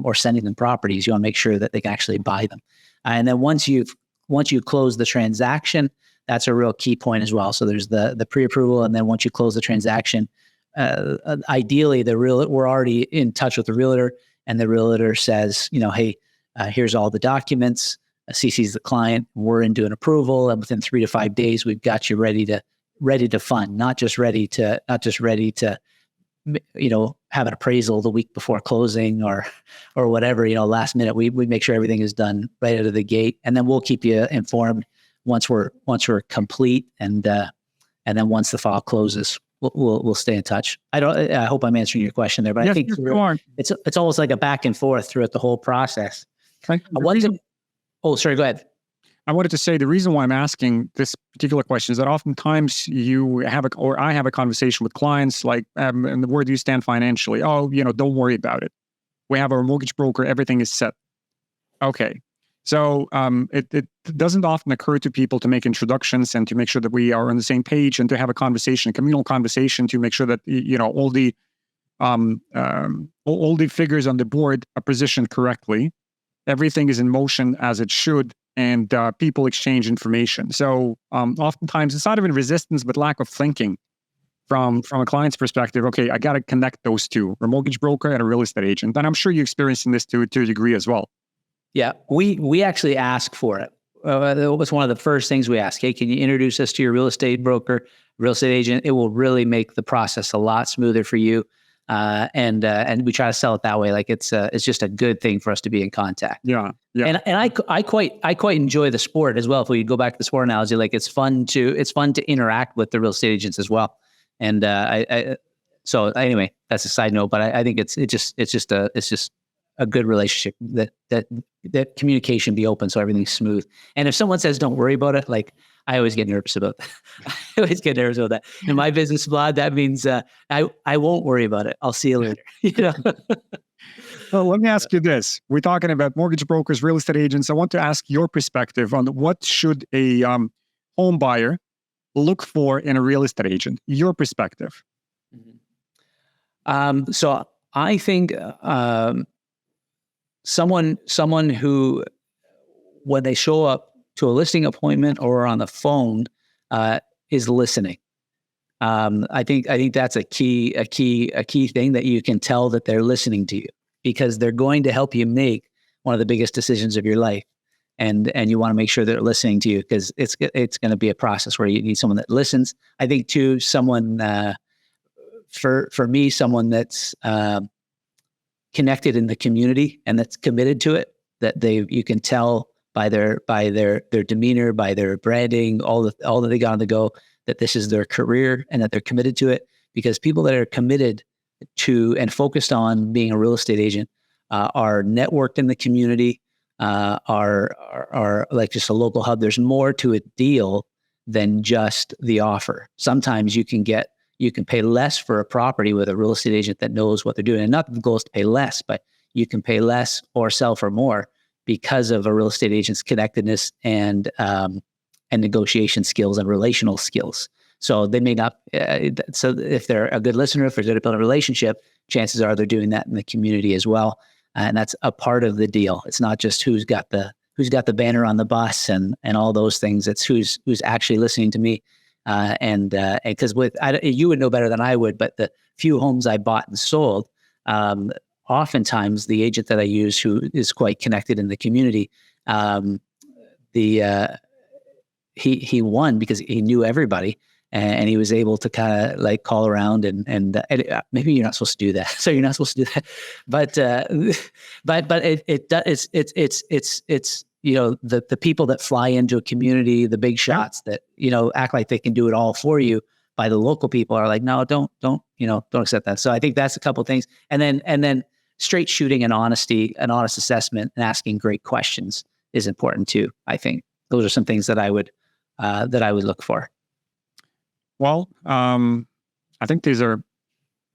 or sending them properties, you want to make sure that they can actually buy them. And then once you close the transaction, that's a real key point as well. So there's the pre-approval, and then once you close the transaction, ideally we're already in touch with the realtor, and the realtor says, hey, here's all the documents. CC's the client. We're into an approval, and within 3 to 5 days, we've got you ready to fund, not just ready to have an appraisal the week before closing or whatever, last minute. We make sure everything is done right out of the gate, and then we'll keep you informed once we're complete, and then once the file closes, we'll stay in touch. I hope I'm answering your question there, but yes, I think it's almost like a back and forth throughout the whole process. Sorry, go ahead. I wanted to say the reason why I'm asking this particular question is that oftentimes I have a conversation with clients like, and where do you stand financially? Oh, don't worry about it. We have our mortgage broker. Everything is set. Okay. So it doesn't often occur to people to make introductions and to make sure that we are on the same page and to have a communal conversation to make sure that, all the figures on the board are positioned correctly. Everything is in motion as it should. And people exchange information. So oftentimes it's not even resistance, but lack of thinking from a client's perspective. Okay, I got to connect those two, a mortgage broker and a real estate agent. And I'm sure you're experiencing this to a degree as well. Yeah, we actually ask for it. It was one of the first things we ask. Hey, can you introduce us to your real estate broker, real estate agent? It will really make the process a lot smoother for you. And we try to sell it that way. Like it's just a good thing for us to be in contact. Yeah. And I quite enjoy the sport as well. If we go back to the sport analogy, like it's fun to interact with the real estate agents as well. And so anyway, that's a side note. But I think it's just a good relationship that communication be open so everything's smooth. And if someone says don't worry about it, like I always get nervous about that. I always get nervous about that. In my business, Vlad, that means I won't worry about it. I'll see you later. Well, let me ask you this. We're talking about mortgage brokers, real estate agents. I want to ask your perspective on what should a home buyer look for in a real estate agent, your perspective. So I think someone who, when they show up to a listing appointment or on the phone, is listening. I think that's a key thing, that you can tell that they're listening to you, because they're going to help you make one of the biggest decisions of your life. And you want to make sure they're listening to you, because it's going to be a process where you need someone that listens. I think too, someone, for me, someone that's connected in the community and that's committed to it, that you can tell by their demeanor, by their branding, all that they got on the go, that this is their career and that they're committed to it. Because people that are committed to and focused on being a real estate agent are networked in the community. are like just a local hub. There's more to a deal than just the offer. Sometimes you can pay less for a property with a real estate agent that knows what they're doing. And not that the goal is to pay less, but you can pay less or sell for more because of a real estate agent's connectedness and negotiation skills and relational skills. So they may not. So if they're a good listener, if they're good at building a relationship, chances are they're doing that in the community as well. And that's a part of the deal. It's not just who's got the banner on the bus and all those things. It's who's actually listening to me. And because you would know better than I would, but the few homes I bought and sold, oftentimes the agent that I use, who is quite connected in the community, he won because he knew everybody. And he was able to kind of like call around and maybe you're not supposed to do that. So you're not supposed to do that, but it's the people that fly into a community, the big shots that act like they can do it all for you. By the local people are like, no, don't accept that. So I think that's a couple of things, and then straight shooting and honesty, an honest assessment, and asking great questions is important too. I think those are some things that I would look for. Well, I think these are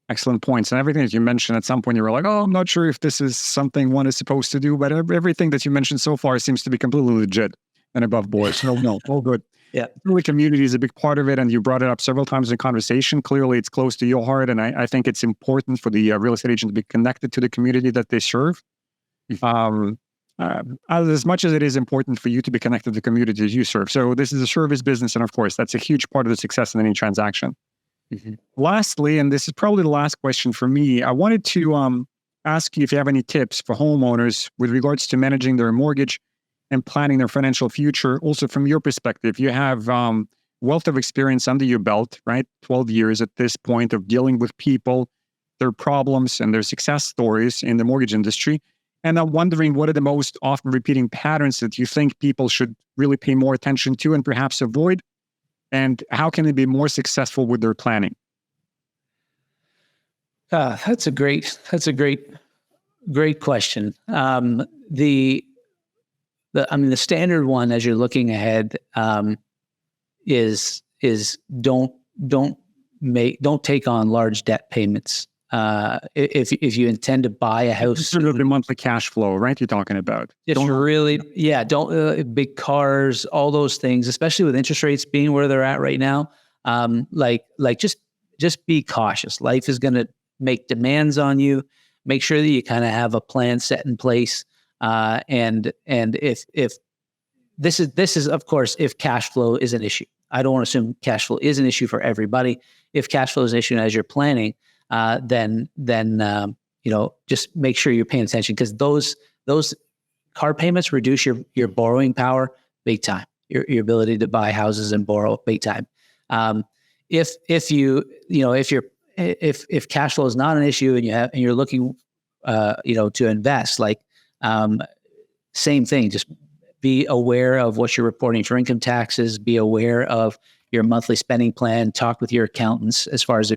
excellent points. And everything that you mentioned, at some point you were like, oh, I'm not sure if this is something one is supposed to do, but everything that you mentioned so far seems to be completely legit and above board. So no, all good. Yeah. Really, community is a big part of it. And you brought it up several times in conversation. Clearly, it's close to your heart. And I think it's important for the real estate agent to be connected to the community that they serve. As much as it is important for you to be connected to the communities you serve. So this is a service business. And of course, that's a huge part of the success in any transaction. Mm-hmm. Lastly, and this is probably the last question for me, I wanted to ask you if you have any tips for homeowners with regards to managing their mortgage and planning their financial future. Also from your perspective, you have wealth of experience under your belt, right? 12 years at this point of dealing with people, their problems and their success stories in the mortgage industry. And I'm wondering, what are the most often repeating patterns that you think people should really pay more attention to and perhaps avoid? And how can they be more successful with their planning? That's a great question. The standard one as you're looking ahead is don't take on large debt payments. If you intend to buy a house, sort of the monthly cash flow, right? You're talking about. Don't big cars, all those things, especially with interest rates being where they're at right now. Just be cautious. Life is going to make demands on you. Make sure that you kind of have a plan set in place. And if this is of course, if cash flow is an issue, I don't want to assume cash flow is an issue for everybody. If cash flow is an issue as you're planning, then just make sure you're paying attention, because those car payments reduce your borrowing power big time. Your ability to buy houses and borrow big time. If cash flow is not an issue and you're looking to invest, same thing. Just be aware of what you're reporting for income taxes. Be aware of your monthly spending plan. Talk with your accountants as far as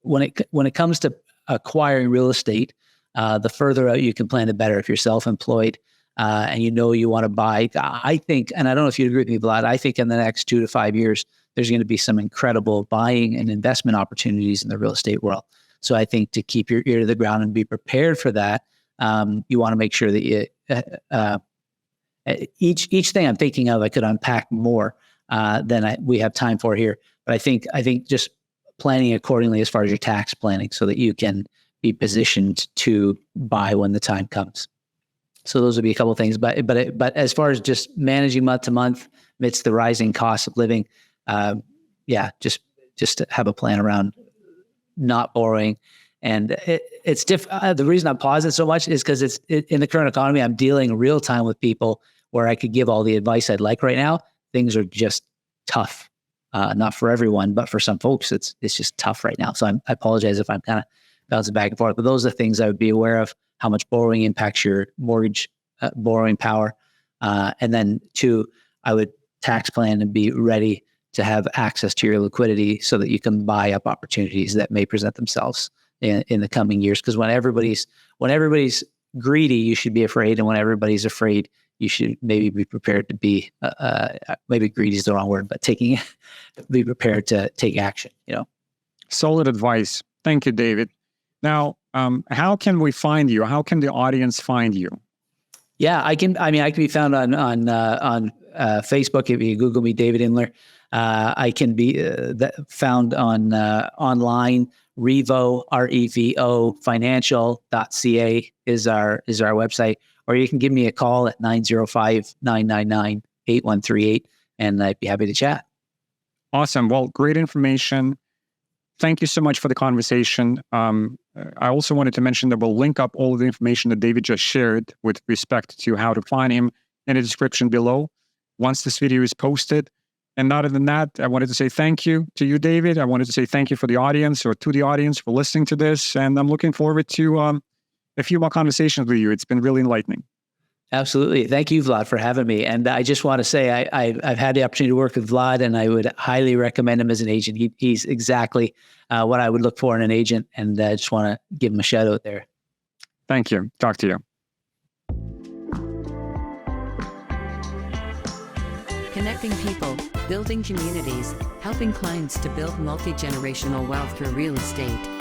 when it comes to acquiring real estate, the further out you can plan, the better. If you're self-employed and you want to buy, I think, and I don't know if you agree with me, Vlad, I think in the next 2 to 5 years, there's going to be some incredible buying and investment opportunities in the real estate world. So I think to keep your ear to the ground and be prepared for that, you want to make sure that each thing I'm thinking of, I could unpack more than we have time for here. But I think just planning accordingly as far as your tax planning, so that you can be positioned to buy when the time comes. So those would be a couple of things. But as far as just managing month to month amidst the rising cost of living, just to have a plan around not borrowing. And it's different. The reason I pause it so much is because in the current economy, I'm dealing real time with people where I could give all the advice I'd like right now. Things are just tough. Not for everyone, but for some folks, it's just tough right now. So I apologize if I'm kind of bouncing back and forth, but those are the things I would be aware of: how much borrowing impacts your mortgage borrowing power. And then 2, I would tax plan and be ready to have access to your liquidity so that you can buy up opportunities that may present themselves in the coming years. Because when everybody's greedy, you should be afraid. And when everybody's afraid, you should maybe be prepared to be, maybe greedy is the wrong word, but be prepared to take action, Solid advice. Thank you, David. Now, how can we find you? How can the audience find you? Yeah, I can be found on Facebook. If you Google me, David Imler. I can be found on online. Revo, REVO, financial.ca is our website. Or you can give me a call at 905-999-8138, and I'd be happy to chat. Awesome. Well, great information. Thank you so much for the conversation. I also wanted to mention that we'll link up all of the information that David just shared with respect to how to find him in the description below once this video is posted. And other than that, I wanted to say thank you to you, David. I wanted to say thank you for the audience, or to the audience, for listening to this. And I'm looking forward to a few more conversations with you. It's been really enlightening. Absolutely. Thank you, Vlad, for having me. And I just want to say I've had the opportunity to work with Vlad, and I would highly recommend him as an agent. He's exactly what I would look for in an agent, and I just want to give him a shout out there. Thank you. Talk to you. Connecting people, building communities, helping clients to build multi-generational wealth through real estate.